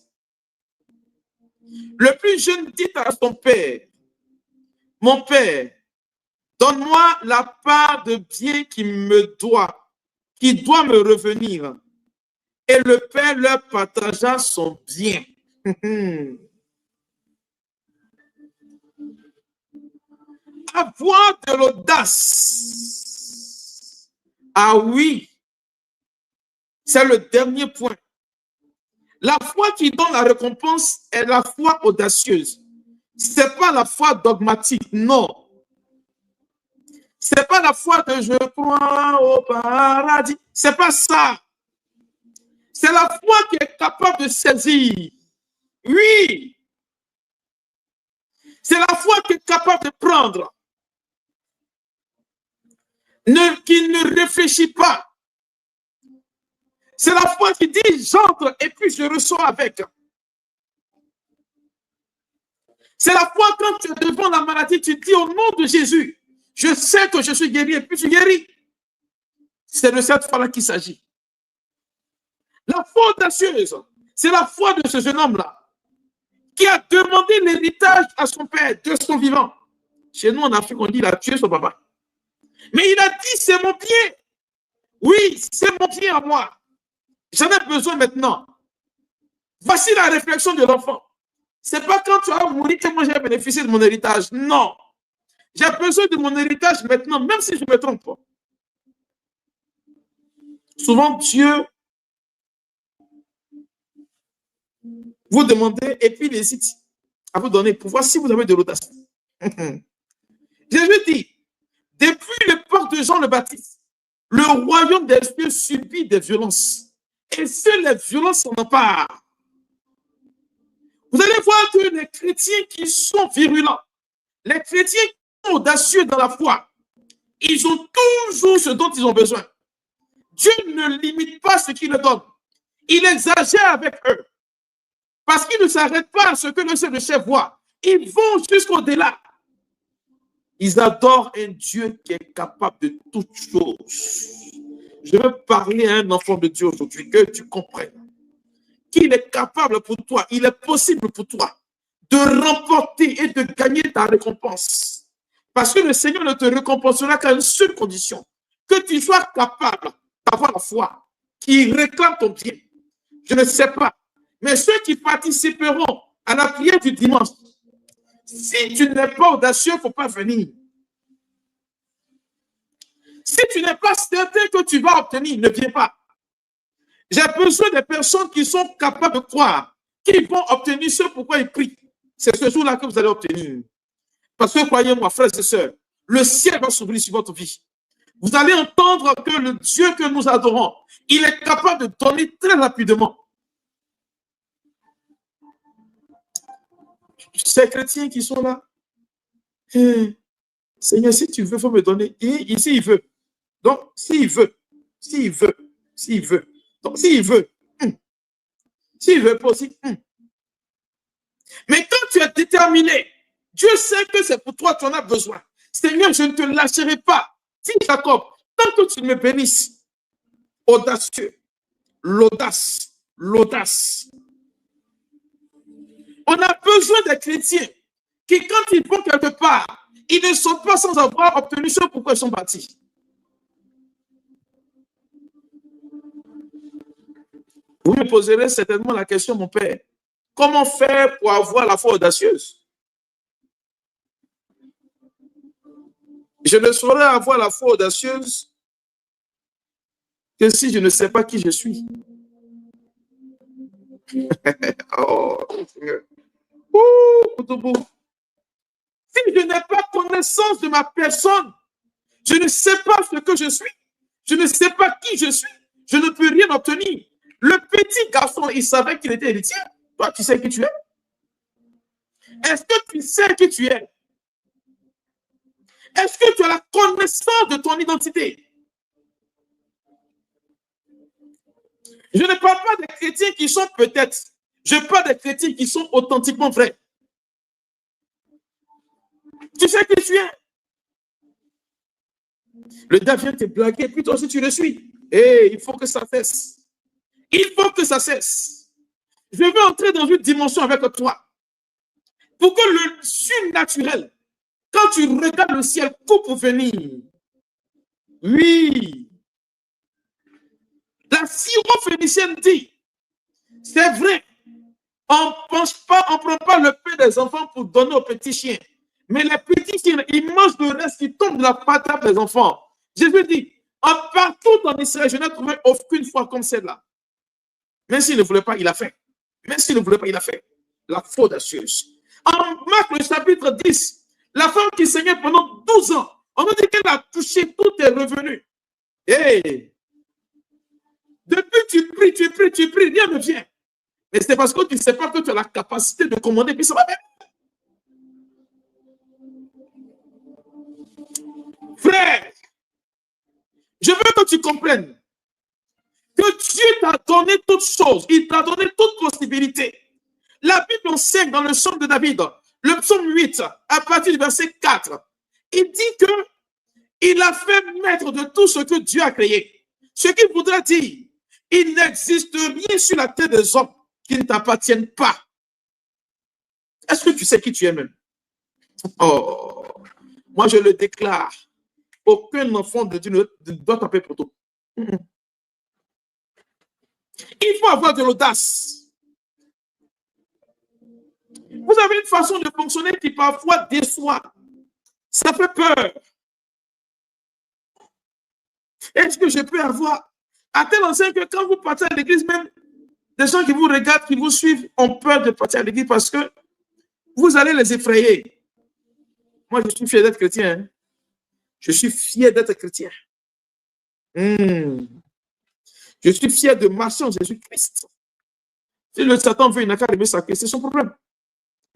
Le plus jeune dit à son père, mon père, donne-moi la part de bien qui doit me revenir. Et le père leur partagea son bien. Avoir de l'audace. Ah oui, c'est le dernier point. La foi qui donne la récompense est la foi audacieuse. Ce n'est pas la foi dogmatique, non. Ce n'est pas la foi de je crois au paradis. Ce n'est pas ça. C'est la foi qui est capable de saisir. Oui. C'est la foi qui est capable de prendre. Qui ne réfléchit pas. C'est la foi qui dit j'entre et puis je reçois avec. C'est la foi quand tu es devant la maladie, tu dis au nom de Jésus, je sais que je suis guéri et puis tu guéris. C'est de cette foi-là qu'il s'agit. La foi audacieuse, c'est la foi de ce jeune homme-là qui a demandé l'héritage à son père de son vivant. Chez nous en Afrique, on dit il a tué son papa. Mais il a dit c'est mon bien. Oui, c'est mon bien à moi. J'en ai besoin maintenant. Voici la réflexion de l'enfant. Ce n'est pas quand tu vas mourir que moi j'ai bénéficié de mon héritage. Non. J'ai besoin de mon héritage maintenant, même si je me trompe pas. Souvent, Dieu vous demandez et puis il hésite à vous donner pour voir si vous avez de l'audace. Jésus dit, depuis l'époque de Jean le Baptiste, le royaume des cieux subit des violences. Et seules les violences s'en emparent. Vous allez voir que les chrétiens qui sont virulents, les chrétiens qui sont audacieux dans la foi, ils ont toujours ce dont ils ont besoin. Dieu ne limite pas ce qu'il leur donne. Il exagère avec eux. Parce qu'ils ne s'arrêtent pas à ce que le chef voit. Ils vont jusqu'au-delà. Ils adorent un Dieu qui est capable de toutes choses. Je veux parler à un enfant de Dieu aujourd'hui, que tu comprennes qu'il est capable pour toi, il est possible pour toi de remporter et de gagner ta récompense. Parce que le Seigneur ne te récompensera qu'à une seule condition, que tu sois capable d'avoir la foi qui réclame ton bien. Je ne sais pas, mais ceux qui participeront à la prière du dimanche, si tu n'es pas audacieux, il ne faut pas venir. Si tu n'es pas certain que tu vas obtenir, ne viens pas. J'ai besoin des personnes qui sont capables de croire qu'ils vont obtenir ce pourquoi ils prient. C'est ce jour-là que vous allez obtenir. Parce que croyez-moi, frères et sœurs, le ciel va s'ouvrir sur votre vie. Vous allez entendre que le Dieu que nous adorons, il est capable de donner très rapidement. Ces chrétiens qui sont là, Seigneur, si tu veux, il faut me donner. Et ici, il veut. Donc, s'il veut, s'il veut, s'il veut. Donc, s'il veut, s'il veut pas aussi. Mais quand tu es déterminé, Dieu sait que c'est pour toi, tu en as besoin. Seigneur, je ne te lâcherai pas. Dis Jacob, tant que tu me bénisses, audacieux, l'audace, l'audace. On a besoin des chrétiens qui, quand ils vont quelque part, ils ne sont pas sans avoir obtenu ce pourquoi ils sont bâtis. Vous me poserez certainement la question, mon père, comment faire pour avoir la foi audacieuse? Je ne saurais avoir la foi audacieuse que si je ne sais pas qui je suis. Oh, Seigneur. Si je n'ai pas connaissance de ma personne, je ne sais pas ce que je suis, je ne sais pas qui je suis, je ne peux rien obtenir. Le petit garçon, il savait qu'il était héritier. Toi, tu sais qui tu es. Est-ce que tu sais qui tu es? Est-ce que tu as la connaissance de ton identité? Je ne parle pas des chrétiens qui sont peut-être. Je parle des chrétiens qui sont authentiquement vrais. Tu sais qui tu es? Le diable vient te blaguer, puis toi aussi tu le suis. Et il faut que ça cesse. Il faut que ça cesse. Je veux entrer dans une dimension avec toi. Pour que le surnaturel, quand tu regardes le ciel, coupe pour venir. Oui. La syrophénicienne dit, c'est vrai, on ne prend pas le pain des enfants pour donner aux petits chiens. Mais les petits chiens, ils mangent le reste qui tombe de la patate des enfants. Jésus dit, partout en Israël, je n'ai trouvé aucune foi comme celle-là. Même s'il ne voulait pas, il a fait. Même s'il ne voulait pas, il a fait. La foi audacieuse. En Marc, le chapitre 10, la femme qui saignait pendant 12 ans, on nous dit qu'elle a touché tous tes revenus. Hey! Depuis, tu pries, rien ne vient. Mais c'est parce que tu ne sais pas que tu as la capacité de commander, puis ça va bien. Frère, je veux que tu comprennes que Dieu t'a donné toutes choses. Il t'a donné toute possibilité. La Bible enseigne dans le psaume de David, le psaume 8, à partir du verset 4, il dit que il a fait maître de tout ce que Dieu a créé. Ce qui voudrait dire, il n'existe rien sur la terre des hommes qui ne t'appartiennent pas. Est-ce que tu sais qui tu es même? Oh, moi je le déclare. Aucun enfant de Dieu ne doit taper pour tout. Il faut avoir de l'audace. Vous avez une façon de fonctionner qui parfois déçoit. Ça fait peur. Est-ce que je peux avoir à tel enseigne que quand vous partez à l'église, même des gens qui vous regardent, qui vous suivent, ont peur de partir à l'église parce que vous allez les effrayer. Moi, je suis fier d'être chrétien. Hein? Je suis fier d'être chrétien. Je suis fier de marcher en Jésus-Christ. Si le Satan veut, il n'a qu'à arriver sa c'est son problème.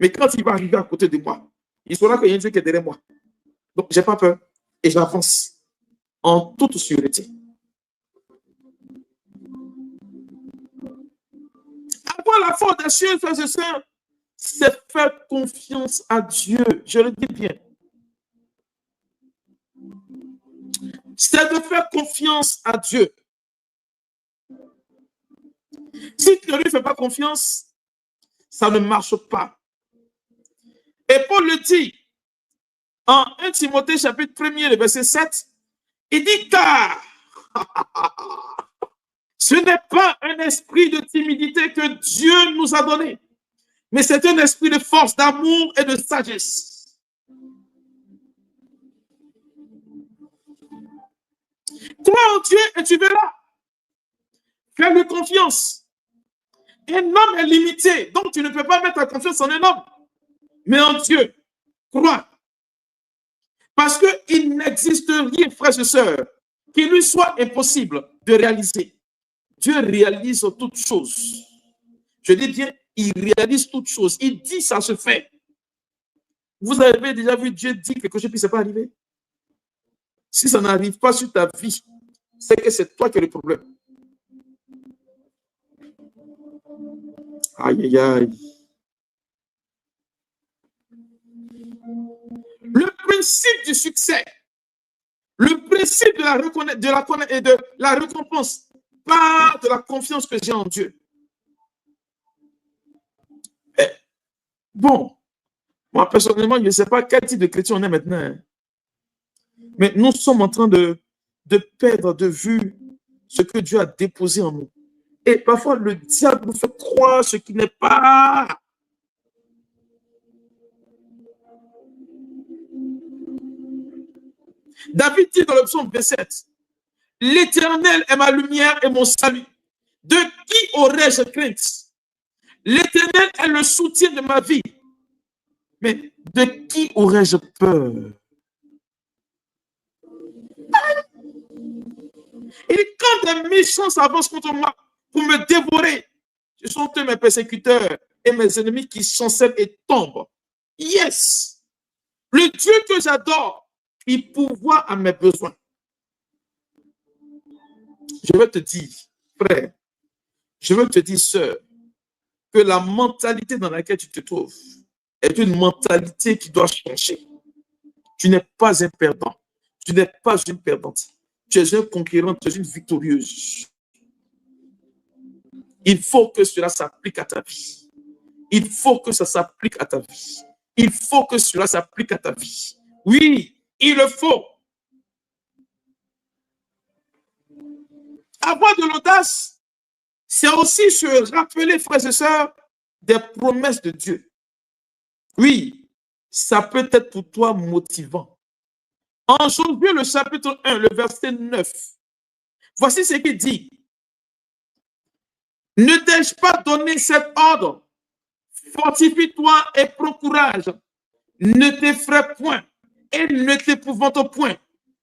Mais quand il va arriver à côté de moi, il saura qu'il y a un Dieu qui est derrière moi. Donc, je n'ai pas peur et j'avance en toute sûreté. Avoir la foi audacieuse, frères et sœurs, c'est faire confiance à Dieu. Je le dis bien. C'est de faire confiance à Dieu. Si tu ne lui fais pas confiance, ça ne marche pas. Et Paul le dit en 1 Timothée chapitre 1er, le verset 7, il dit car ce n'est pas un esprit de timidité que Dieu nous a donné, mais c'est un esprit de force, d'amour et de sagesse. Crois en Dieu et tu verras. Fais-lui confiance. Un homme est limité, donc tu ne peux pas mettre ta confiance en un homme, mais en Dieu. Crois. Parce qu'il n'existe rien, frères et sœurs, qui lui soit impossible de réaliser. Dieu réalise toutes choses. Je dis bien, il réalise toutes choses. Il dit, ça se fait. Vous avez déjà vu Dieu dire quelque chose, puis ça n'est pas arrivé? Si ça n'arrive pas sur ta vie, c'est que c'est toi qui as le problème. Aïe, aïe, aïe. Le principe du succès, le principe de la récompense, part de la confiance que j'ai en Dieu. Et, bon, moi personnellement, je ne sais pas quel type de chrétien on est maintenant. Hein. Mais nous sommes en train de perdre de vue ce que Dieu a déposé en nous. Et parfois, le diable nous fait croire ce qui n'est pas. David dit dans le psaume 27, « L'Éternel est ma lumière et mon salut. De qui aurais-je crainte? L'Éternel est le soutien de ma vie. Mais de qui aurais-je peur? » Et quand des méchants s'avancent contre moi pour me dévorer, ce sont eux mes persécuteurs et mes ennemis qui chancellent et tombent. Yes. Le Dieu que j'adore, il pourvoit à mes besoins. Je veux te dire, frère, je veux te dire, sœur, que la mentalité dans laquelle tu te trouves est une mentalité qui doit changer. Tu n'es pas un perdant. Tu n'es pas une perdante. Tu es un conquérant, tu es une victorieuse. Il faut que cela s'applique à ta vie. Il faut que ça s'applique à ta vie. Il faut que cela s'applique à ta vie. Oui, il le faut. Avoir de l'audace, c'est aussi se rappeler, frères et sœurs, des promesses de Dieu. Oui, ça peut être pour toi motivant. En Josué, le chapitre 1, le verset 9, voici ce qu'il dit. Ne t'ai-je pas donné cet ordre? Fortifie-toi et prends courage. Ne t'effraie point et ne t'épouvante point,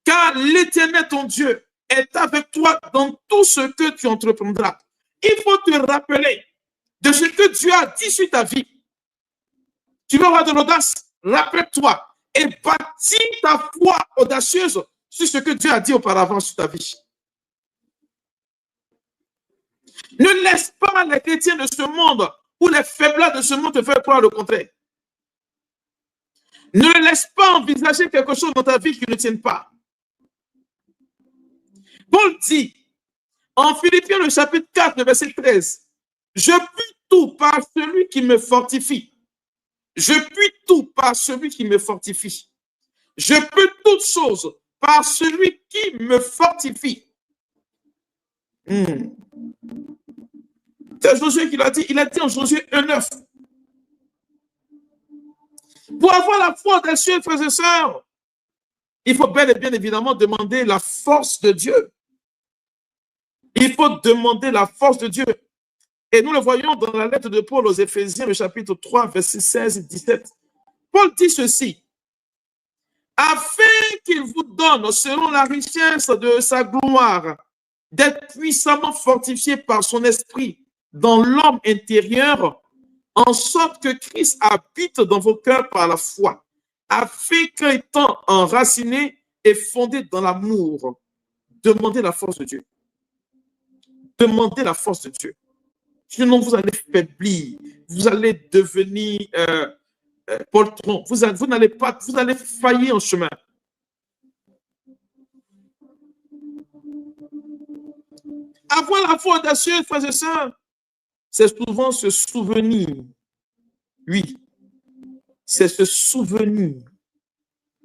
car l'Éternel, ton Dieu, est avec toi dans tout ce que tu entreprendras. Il faut te rappeler de ce que Dieu a dit sur ta vie. Tu veux avoir de l'audace? Rappelle-toi et bâtis ta foi audacieuse sur ce que Dieu a dit auparavant sur ta vie. Ne laisse pas les chrétiens de ce monde ou les faiblesses de ce monde te faire croire le contraire. Ne laisse pas envisager quelque chose dans ta vie qui ne tienne pas. Paul dit, en Philippiens, le chapitre 4, le verset 13, « Je puis tout par celui qui me fortifie. Je puis tout par celui qui me fortifie. Je peux toutes choses par celui qui me fortifie. » C'est Josué qui l'a dit. Il a dit en Josué 1,9. Pour avoir la foi des cieux, frères et sœurs, il faut bel et bien évidemment demander la force de Dieu. Il faut demander la force de Dieu. Et nous le voyons dans la lettre de Paul aux Éphésiens, le chapitre 3, versets 16 et 17. Paul dit ceci. Afin qu'il vous donne, selon la richesse de sa gloire, d'être puissamment fortifié par son esprit dans l'homme intérieur, en sorte que Christ habite dans vos cœurs par la foi, afin qu'étant enraciné et fondé dans l'amour, demandez la force de Dieu. Demandez la force de Dieu. Sinon, vous allez faiblir, vous allez devenir poltron, vous n'allez pas, vous allez faillir en chemin. Avoir la foi audacieuse, frères et sœurs, c'est souvent se souvenir. Oui, c'est se souvenir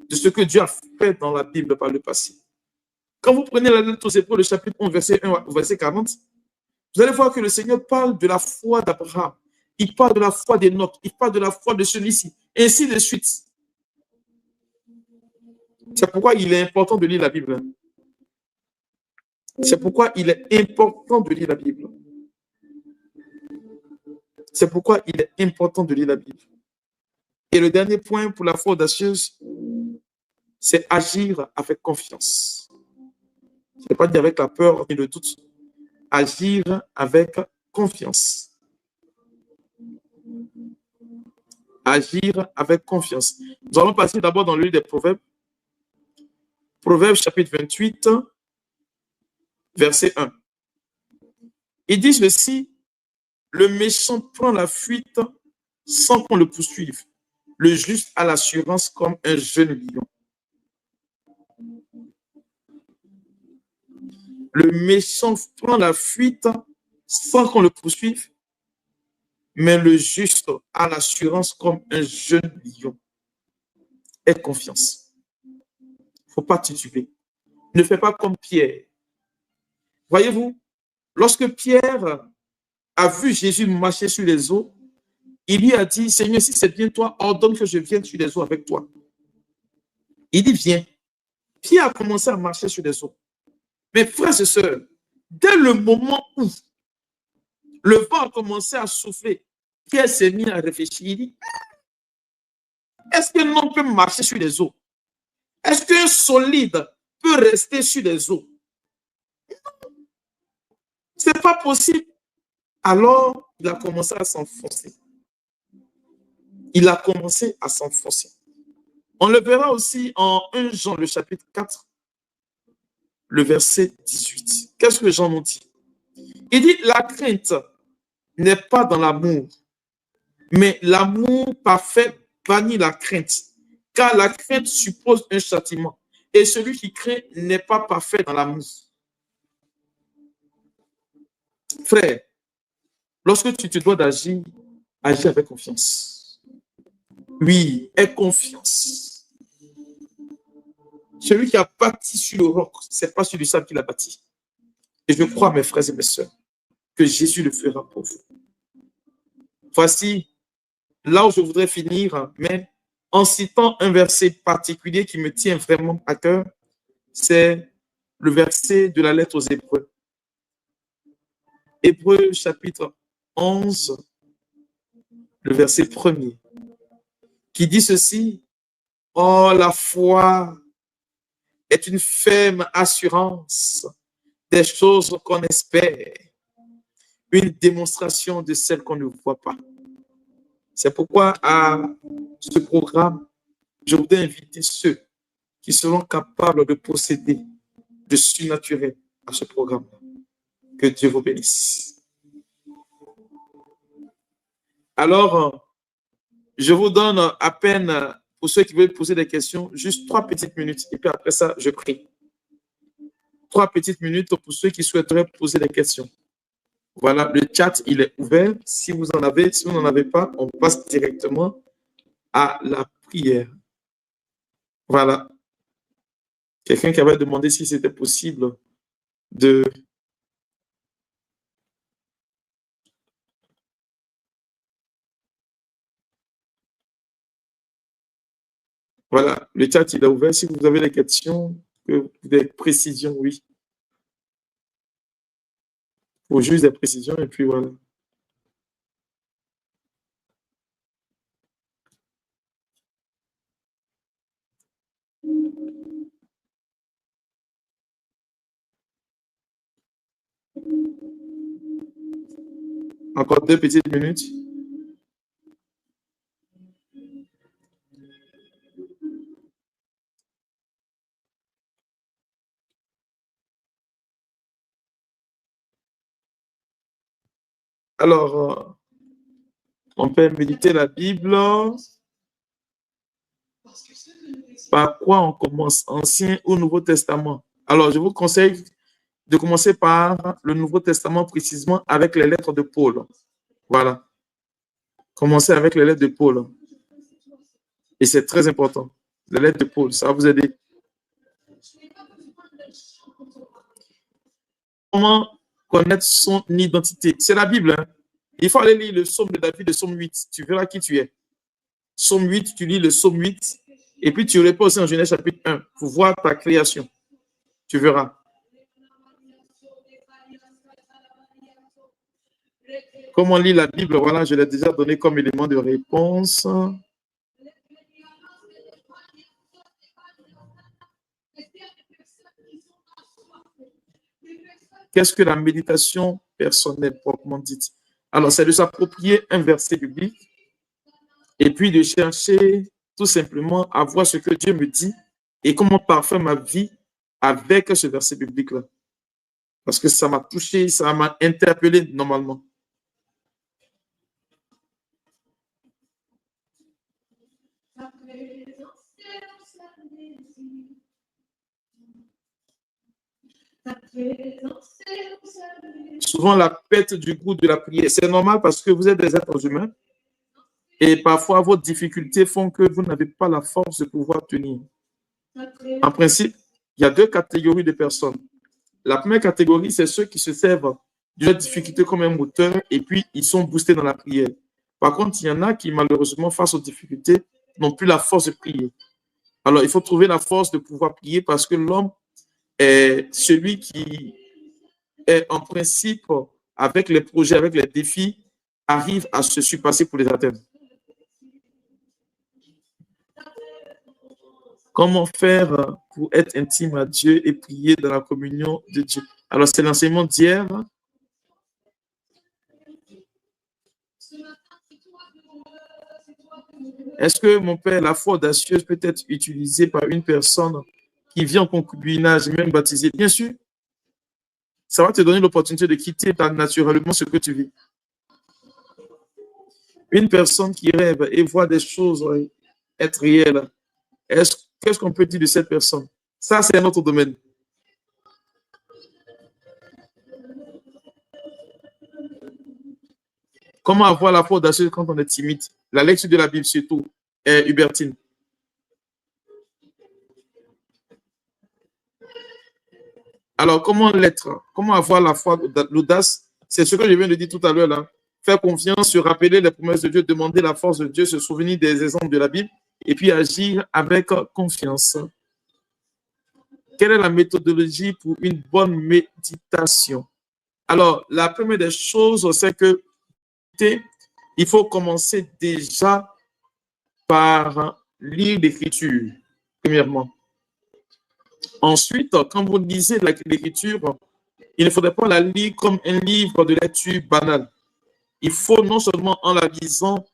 de ce que Dieu a fait dans la Bible par le passé. Quand vous prenez la lettre aux Hébreux, le chapitre 11, verset 1 au verset 40, vous allez voir que le Seigneur parle de la foi d'Abraham, il parle de la foi d'Enoch, il parle de la foi de celui-ci, et ainsi de suite. C'est pourquoi il est important de lire la Bible. C'est pourquoi il est important de lire la Bible. C'est pourquoi il est important de lire la Bible. Et le dernier point pour la foi audacieuse, c'est agir avec confiance. Ce n'est pas dire avec la peur ni le doute. Agir avec confiance. Agir avec confiance. Nous allons passer d'abord dans le livre des Proverbes. Proverbes chapitre 28, verset 1. Il dit ceci, le méchant prend la fuite sans qu'on le poursuive. Le juste a l'assurance comme un jeune lion. Le méchant prend la fuite sans qu'on le poursuive, mais le juste a l'assurance comme un jeune lion. Aie confiance. Il ne faut pas tituber. Ne fais pas comme Pierre. Voyez-vous, lorsque Pierre a vu Jésus marcher sur les eaux, il lui a dit, Seigneur, si c'est bien toi, ordonne que je vienne sur les eaux avec toi. Il dit, viens. Pierre a commencé à marcher sur les eaux. Mais frères et sœurs, dès le moment où le vent a commencé à souffler, Pierre s'est mis à réfléchir. Il dit, est-ce qu'un homme peut marcher sur les eaux? Est-ce qu'un solide peut rester sur les eaux? Ce n'est pas possible. Alors, il a commencé à s'enfoncer. il a commencé à s'enfoncer. On le verra aussi en 1 Jean, le chapitre 4, le verset 18. Qu'est-ce que Jean nous dit? Il dit, la crainte n'est pas dans l'amour, mais l'amour parfait bannit la crainte, car la crainte suppose un châtiment, et celui qui craint n'est pas parfait dans l'amour. Frère, lorsque tu te dois d'agir, agis avec confiance. Oui, aie confiance. Celui qui a bâti sur le roc, ce n'est pas sur le sable qu'il a bâti. Et je crois, mes frères et mes sœurs, que Jésus le fera pour vous. Voici là où je voudrais finir, mais en citant un verset particulier qui me tient vraiment à cœur, c'est le verset de la lettre aux Hébreux. Hébreux chapitre 11, le verset 1er, qui dit ceci: « Oh, la foi est une ferme assurance des choses qu'on espère, une démonstration de celles qu'on ne voit pas. » C'est pourquoi à ce programme, je voudrais inviter ceux qui seront capables de posséder de surnaturel à ce programme. Que Dieu vous bénisse. Alors, je vous donne à peine, pour ceux qui veulent poser des questions, juste 3 petites minutes. Et puis après ça, je prie. 3 petites minutes pour ceux qui souhaiteraient poser des questions. Voilà, le chat, il est ouvert. Si vous en avez, si vous n'en avez pas, on passe directement à la prière. Voilà. Quelqu'un qui avait demandé si c'était possible de... Voilà, le chat, il est ouvert. Si vous avez des questions, des précisions, oui. Il faut juste des précisions et puis voilà. Encore 2 petites minutes. Alors, on peut méditer la Bible. Par quoi on commence? Ancien ou Nouveau Testament? Alors, je vous conseille de commencer par le Nouveau Testament, précisément avec les lettres de Paul. Voilà. Commencez avec les lettres de Paul. Et c'est très important. Les lettres de Paul, ça va vous aider. Comment connaître son identité? C'est la Bible. Hein? Il faut aller lire le psaume de David, le psaume 8. Tu verras qui tu es. Psaume 8, tu lis le psaume 8. Et puis tu réponds aussi en Genèse chapitre 1 pour voir ta création. Tu verras. Comment on lit la Bible? Voilà, je l'ai déjà donné comme élément de réponse. Qu'est-ce que la méditation personnelle, proprement dite? Alors, c'est de s'approprier un verset biblique et puis de chercher tout simplement à voir ce que Dieu me dit et comment parfaire ma vie avec ce verset biblique-là. Parce que ça m'a touché, ça m'a interpellé normalement. Souvent, la perte du goût de la prière, c'est normal parce que vous êtes des êtres humains et parfois vos difficultés font que vous n'avez pas la force de pouvoir tenir. En principe, il y a 2 catégories de personnes. La première catégorie, c'est ceux qui se servent de leurs difficultés comme un moteur et puis ils sont boostés dans la prière. Par contre, il y en a qui, malheureusement, face aux difficultés, n'ont plus la force de prier. Alors, il faut trouver la force de pouvoir prier parce que l'homme est celui qui est en principe, avec les projets, avec les défis, arrive à se surpasser pour les atteindre. Comment faire pour être intime à Dieu et prier dans la communion de Dieu? Alors, c'est l'enseignement d'hier. Est-ce que, mon père, la foi audacieuse peut être utilisée par une personne qui vit en concubinage, même baptisée? Bien sûr, ça va te donner l'opportunité de quitter naturellement ce que tu vis. Une personne qui rêve et voit des choses être réelles, qu'est-ce qu'on peut dire de cette personne? Ça, c'est un autre domaine. Comment avoir la foi audacieuse quand on est timide? La lecture de la Bible, surtout, Hubertine. Alors, comment l'être? Comment avoir la foi, l'audace? C'est ce que je viens de dire tout à l'heure, là. Faire confiance, se rappeler les promesses de Dieu, demander la force de Dieu, se souvenir des exemples de la Bible et puis agir avec confiance. Quelle est la méthodologie pour une bonne méditation? Alors, la première des choses, c'est que il faut commencer déjà par lire l'Écriture, premièrement. Ensuite, quand vous lisez l'Écriture, il ne faudrait pas la lire comme un livre de lecture banal. Il faut non seulement en la lisant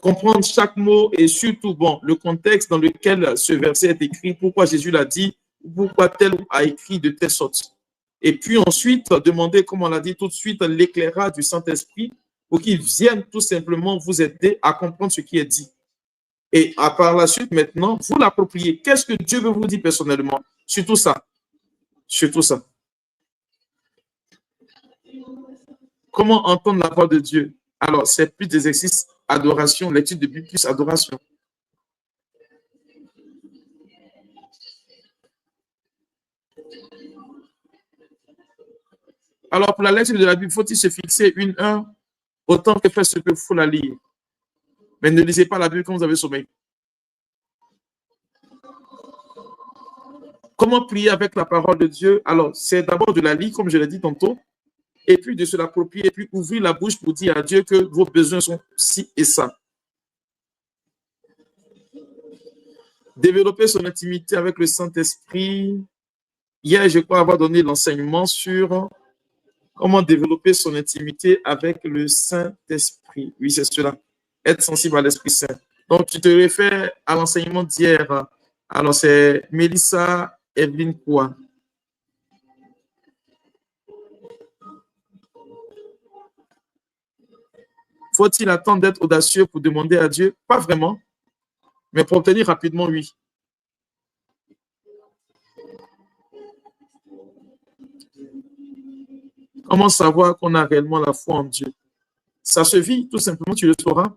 comprendre chaque mot et surtout le contexte dans lequel ce verset est écrit, pourquoi Jésus l'a dit, pourquoi tel a écrit de telle sorte. Et puis ensuite, demander, comme on l'a dit tout de suite, l'éclairage du Saint-Esprit pour qu'il vienne tout simplement vous aider à comprendre ce qui est dit. Et par la suite, maintenant, vous l'appropriez. Qu'est-ce que Dieu veut vous dire personnellement? Surtout ça. Surtout ça. Comment entendre la voix de Dieu? Alors, c'est plus des exercices adoration, lecture de Bible plus adoration. Alors, pour la lecture de la Bible, faut-il se fixer une heure autant que faire ce qu'il faut la lire? Mais ne lisez pas la Bible quand vous avez sommeil. Comment prier avec la parole de Dieu? Alors, c'est d'abord de la lire, comme je l'ai dit tantôt, et puis de se l'approprier, et puis ouvrir la bouche pour dire à Dieu que vos besoins sont ci et ça. Développer son intimité avec le Saint-Esprit. Hier, je crois avoir donné l'enseignement sur comment développer son intimité avec le Saint-Esprit. Oui, c'est cela. Être sensible à l'Esprit Saint. Donc, tu te réfères à l'enseignement d'hier. Alors, c'est Mélissa Evelyne Koua. Faut-il attendre d'être audacieux pour demander à Dieu? Pas vraiment, mais pour obtenir rapidement, oui. Comment savoir qu'on a réellement la foi en Dieu? Ça se vit, tout simplement, tu le sauras.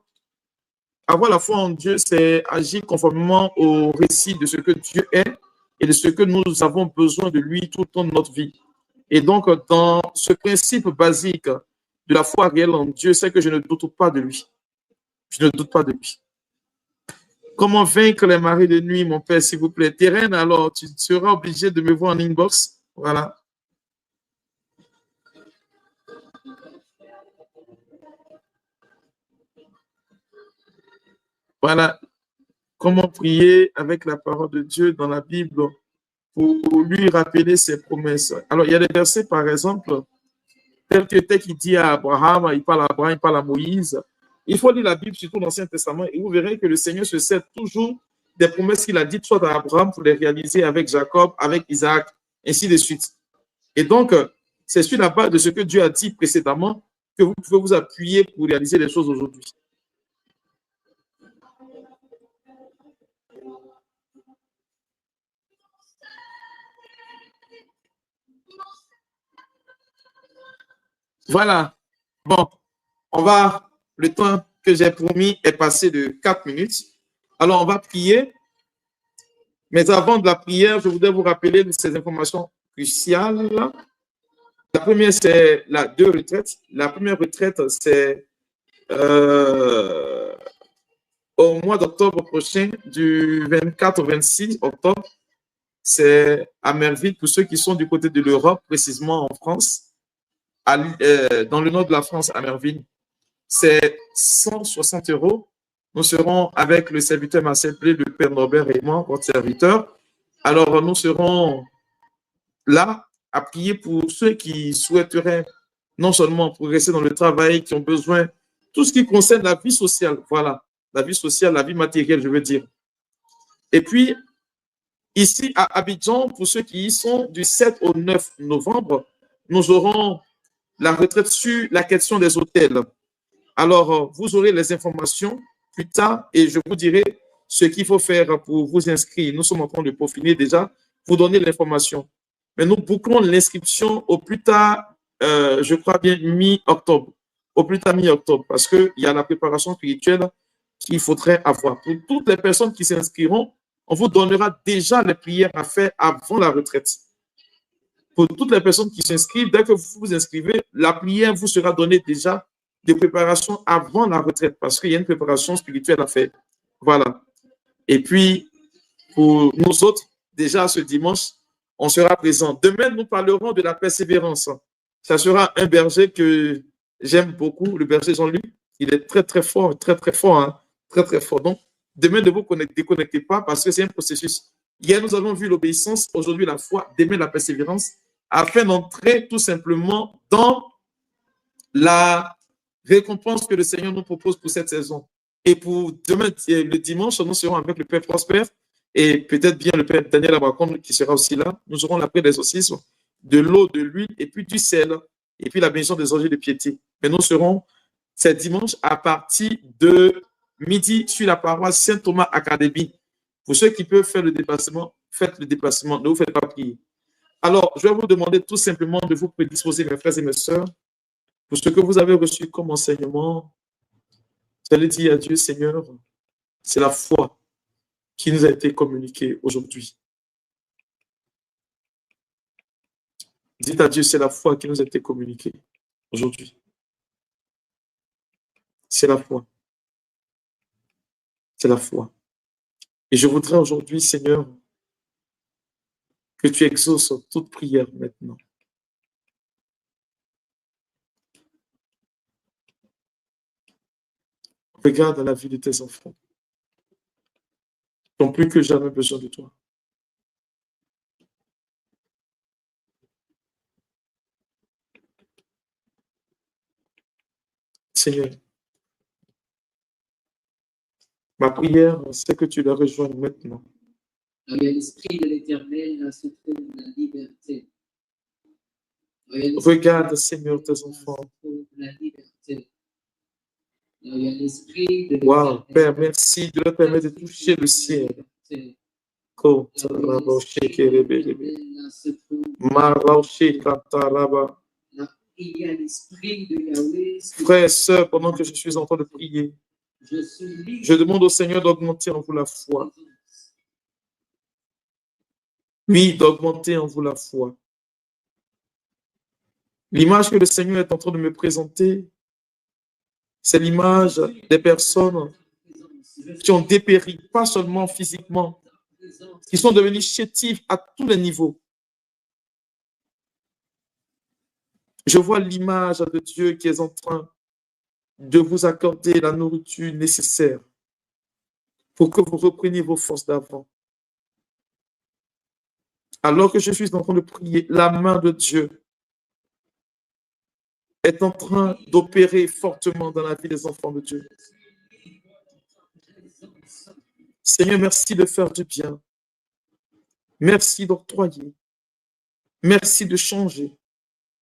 Avoir la foi en Dieu, c'est agir conformément au récit de ce que Dieu est et de ce que nous avons besoin de lui tout au long de notre vie. Et donc, dans ce principe basique de la foi réelle en Dieu, c'est que je ne doute pas de lui. Je ne doute pas de lui. Comment vaincre les maris de nuit, mon père, s'il vous plaît? Terrain, alors, tu seras obligé de me voir en inbox. Voilà. Voilà. Comment prier avec la parole de Dieu dans la Bible pour lui rappeler ses promesses. Alors, il y a des versets, par exemple, tel qu'il dit à Abraham, il parle à Abraham, il parle à Moïse. Il faut lire la Bible, surtout l'Ancien Testament, et vous verrez que le Seigneur se sert toujours des promesses qu'il a dites, soit à Abraham pour les réaliser avec Jacob, avec Isaac, ainsi de suite. Et donc, c'est sur la base de ce que Dieu a dit précédemment que vous pouvez vous appuyer pour réaliser les choses aujourd'hui. Voilà. Bon, le temps que j'ai promis est passé de 4 minutes. Alors, on va prier. Mais avant de la prière, je voudrais vous rappeler de ces informations cruciales. La première, c'est la 2 retraites. La première retraite, c'est au mois d'octobre prochain, du 24 au 26 octobre. C'est à Merville, pour ceux qui sont du côté de l'Europe, précisément en France, dans le nord de la France, à Merville. C'est 160 €. Nous serons avec le serviteur Marcel Blé, le Père Norbert et moi, votre serviteur. Alors, nous serons là à prier pour ceux qui souhaiteraient non seulement progresser dans le travail, qui ont besoin, tout ce qui concerne la vie sociale, voilà. la vie sociale, la vie matérielle, je veux dire. Et puis, ici à Abidjan, pour ceux qui y sont, du 7 au 9 novembre, nous aurons la retraite sur la question des hôtels. Alors, vous aurez les informations plus tard et je vous dirai ce qu'il faut faire pour vous inscrire. Nous sommes en train de peaufiner déjà, vous donner l'information. Mais nous bouclons l'inscription au plus tard, je crois bien, mi-octobre. Au plus tard, mi-octobre, parce qu'il y a la préparation spirituelle qu'il faudrait avoir. Pour toutes les personnes qui s'inscriront, on vous donnera déjà les prières à faire avant la retraite. Pour toutes les personnes qui s'inscrivent, dès que vous vous inscrivez, la prière vous sera donnée déjà de préparation avant la retraite, parce qu'il y a une préparation spirituelle à faire. Voilà. Et puis, pour nous autres, déjà ce dimanche, on sera présents. Demain, nous parlerons de la persévérance. Ça sera un berger que j'aime beaucoup, le berger Jean-Luc. Il est très, très fort, hein? Très, très fort. Donc, demain, ne vous déconnectez pas parce que c'est un processus. Hier, nous avons vu l'obéissance, aujourd'hui la foi, demain la persévérance, afin d'entrer tout simplement dans la récompense que le Seigneur nous propose pour cette saison. Et pour demain, le dimanche, nous serons avec le Père Prosper et peut-être bien le Père Daniel Abacon qui sera aussi là. Nous aurons la prière d'exorcisme, de l'eau, de l'huile et puis du sel et puis la bénédiction des objets de piété. Mais nous serons ce dimanche à partir de midi sur la paroisse Saint-Thomas Académie. Pour ceux qui peuvent faire le déplacement, faites le déplacement, ne vous faites pas prier. Alors, je vais vous demander tout simplement de vous prédisposer, mes frères et mes sœurs, pour ce que vous avez reçu comme enseignement. Vous allez dire à Dieu, Seigneur, c'est la foi qui nous a été communiquée aujourd'hui. Dites à Dieu, c'est la foi qui nous a été communiquée aujourd'hui. C'est la foi. C'est la foi. Et je voudrais aujourd'hui, Seigneur, que tu exauces toute prière maintenant. Regarde la vie de tes enfants. Ils n'ont plus que jamais besoin de toi. Seigneur, ma prière, c'est que tu la rejoignes maintenant. L'Esprit de l'Éternel se trouve la liberté. Regarde, Seigneur, tes enfants. Wow, Père, merci de leur permettre de toucher le ciel. Frères et sœurs, pendant que je suis en train de prier, je demande au Seigneur d'augmenter en vous la foi. Oui, d'augmenter en vous la foi. L'image que le Seigneur est en train de me présenter, c'est l'image des personnes qui ont dépéri, pas seulement physiquement, qui sont devenues chétives à tous les niveaux. Je vois l'image de Dieu qui est en train de vous accorder la nourriture nécessaire pour que vous repreniez vos forces d'avant. Alors que je suis en train de prier, la main de Dieu est en train d'opérer fortement dans la vie des enfants de Dieu. Seigneur, merci de faire du bien. Merci d'octroyer. Merci de changer.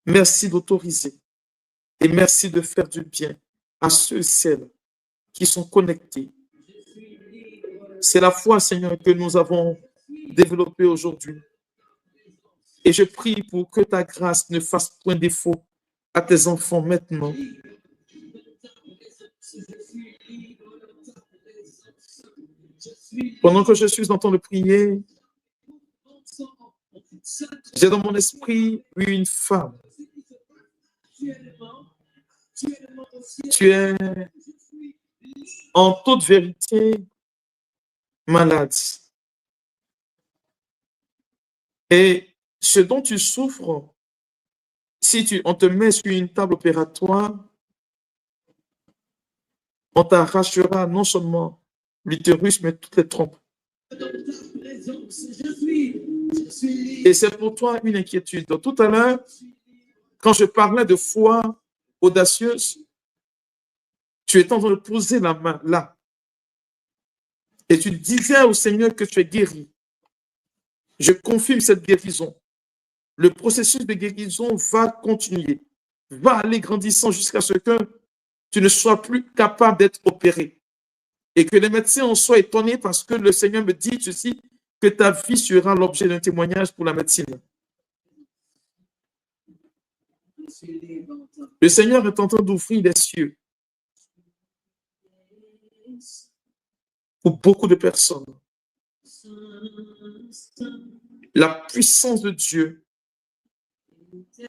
Merci d'autoriser. Et merci de faire du bien à ceux et celles qui sont connectés. C'est la foi, Seigneur, que nous avons développée aujourd'hui. Et je prie pour que ta grâce ne fasse point défaut à tes enfants maintenant. Pendant que je suis en train de prier, j'ai dans mon esprit une femme. Tu es en toute vérité malade. Et ce dont tu souffres, si on te met sur une table opératoire, on t'arrachera non seulement l'utérus, mais toutes les trompes. Et c'est pour toi une inquiétude. Donc, tout à l'heure, quand je parlais de foi audacieuse, tu es en train de poser la main là. et tu disais au Seigneur que tu es guéri, je confirme cette guérison. Le processus de guérison va continuer, va aller grandissant jusqu'à ce que tu ne sois plus capable d'être opéré. Et que les médecins en soient étonnés parce que le Seigneur me dit ceci, que ta vie sera l'objet d'un témoignage pour la médecine. Le Seigneur est en train d'ouvrir les cieux pour beaucoup de personnes. La puissance de Dieu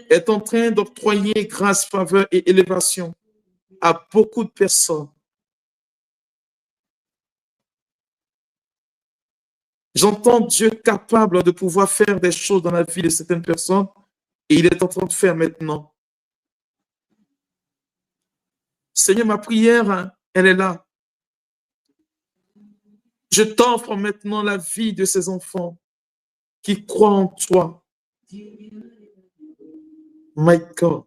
est en train d'octroyer grâce, faveur et élévation à beaucoup de personnes. J'entends Dieu capable de pouvoir faire des choses dans la vie de certaines personnes et il est en train de faire maintenant. Seigneur, ma prière, elle est là. Je t'offre maintenant la vie de ces enfants qui croient en toi. My God.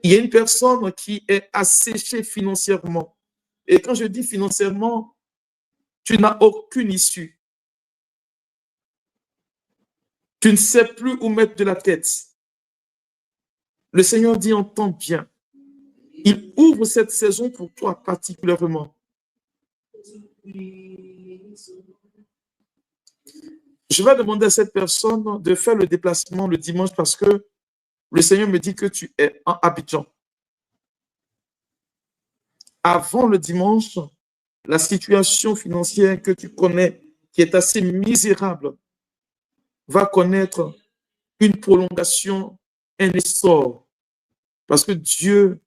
Il y a une personne qui est asséchée financièrement. Et quand je dis financièrement, tu n'as aucune issue. Tu ne sais plus où mettre de la tête. Le Seigneur dit, entends bien. Il ouvre cette saison pour toi particulièrement. Je vais demander à cette personne de faire le déplacement le dimanche parce que le Seigneur me dit que tu es en Abidjan. Avant le dimanche, la situation financière que tu connais, qui est assez misérable, va connaître une prolongation, un essor. Parce que Dieu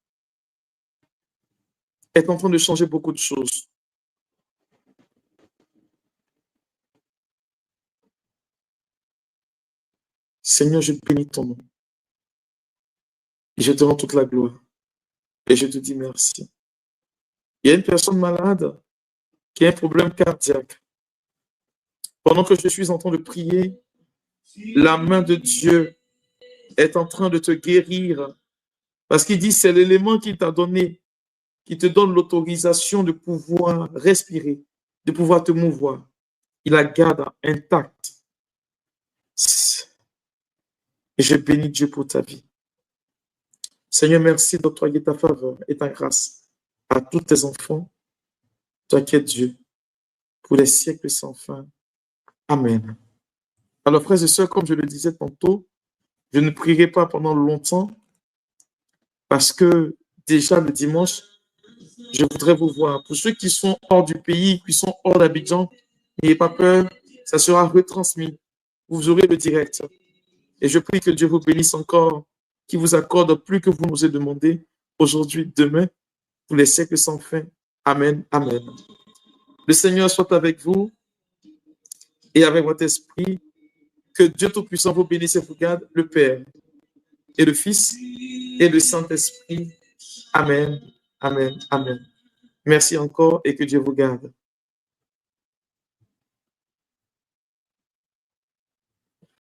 est en train de changer beaucoup de choses. Seigneur, je bénis ton nom. Et je te rends toute la gloire. Et je te dis merci. Il y a une personne malade qui a un problème cardiaque. Pendant que je suis en train de prier, la main de Dieu est en train de te guérir. Parce qu'il dit, c'est l'élément qu'il t'a donné, qui te donne l'autorisation de pouvoir respirer, de pouvoir te mouvoir. Il la garde intacte. Et je bénis Dieu pour ta vie. Seigneur, merci d'octroyer ta faveur et ta grâce à tous tes enfants. Toi qui es Dieu, pour les siècles sans fin. Amen. Alors, frères et sœurs, comme je le disais tantôt, je ne prierai pas pendant longtemps parce que déjà le dimanche, je voudrais vous voir. Pour ceux qui sont hors du pays, qui sont hors d'Abidjan, n'ayez pas peur, ça sera retransmis. Vous aurez le direct. Et je prie que Dieu vous bénisse encore, qu'il vous accorde plus que vous nous avez demandé aujourd'hui, demain, pour les siècles sans fin. Amen, amen. Le Seigneur soit avec vous et avec votre esprit. Que Dieu Tout-Puissant vous bénisse et vous garde, le Père et le Fils et le Saint-Esprit. Amen, amen, amen. Merci encore et que Dieu vous garde.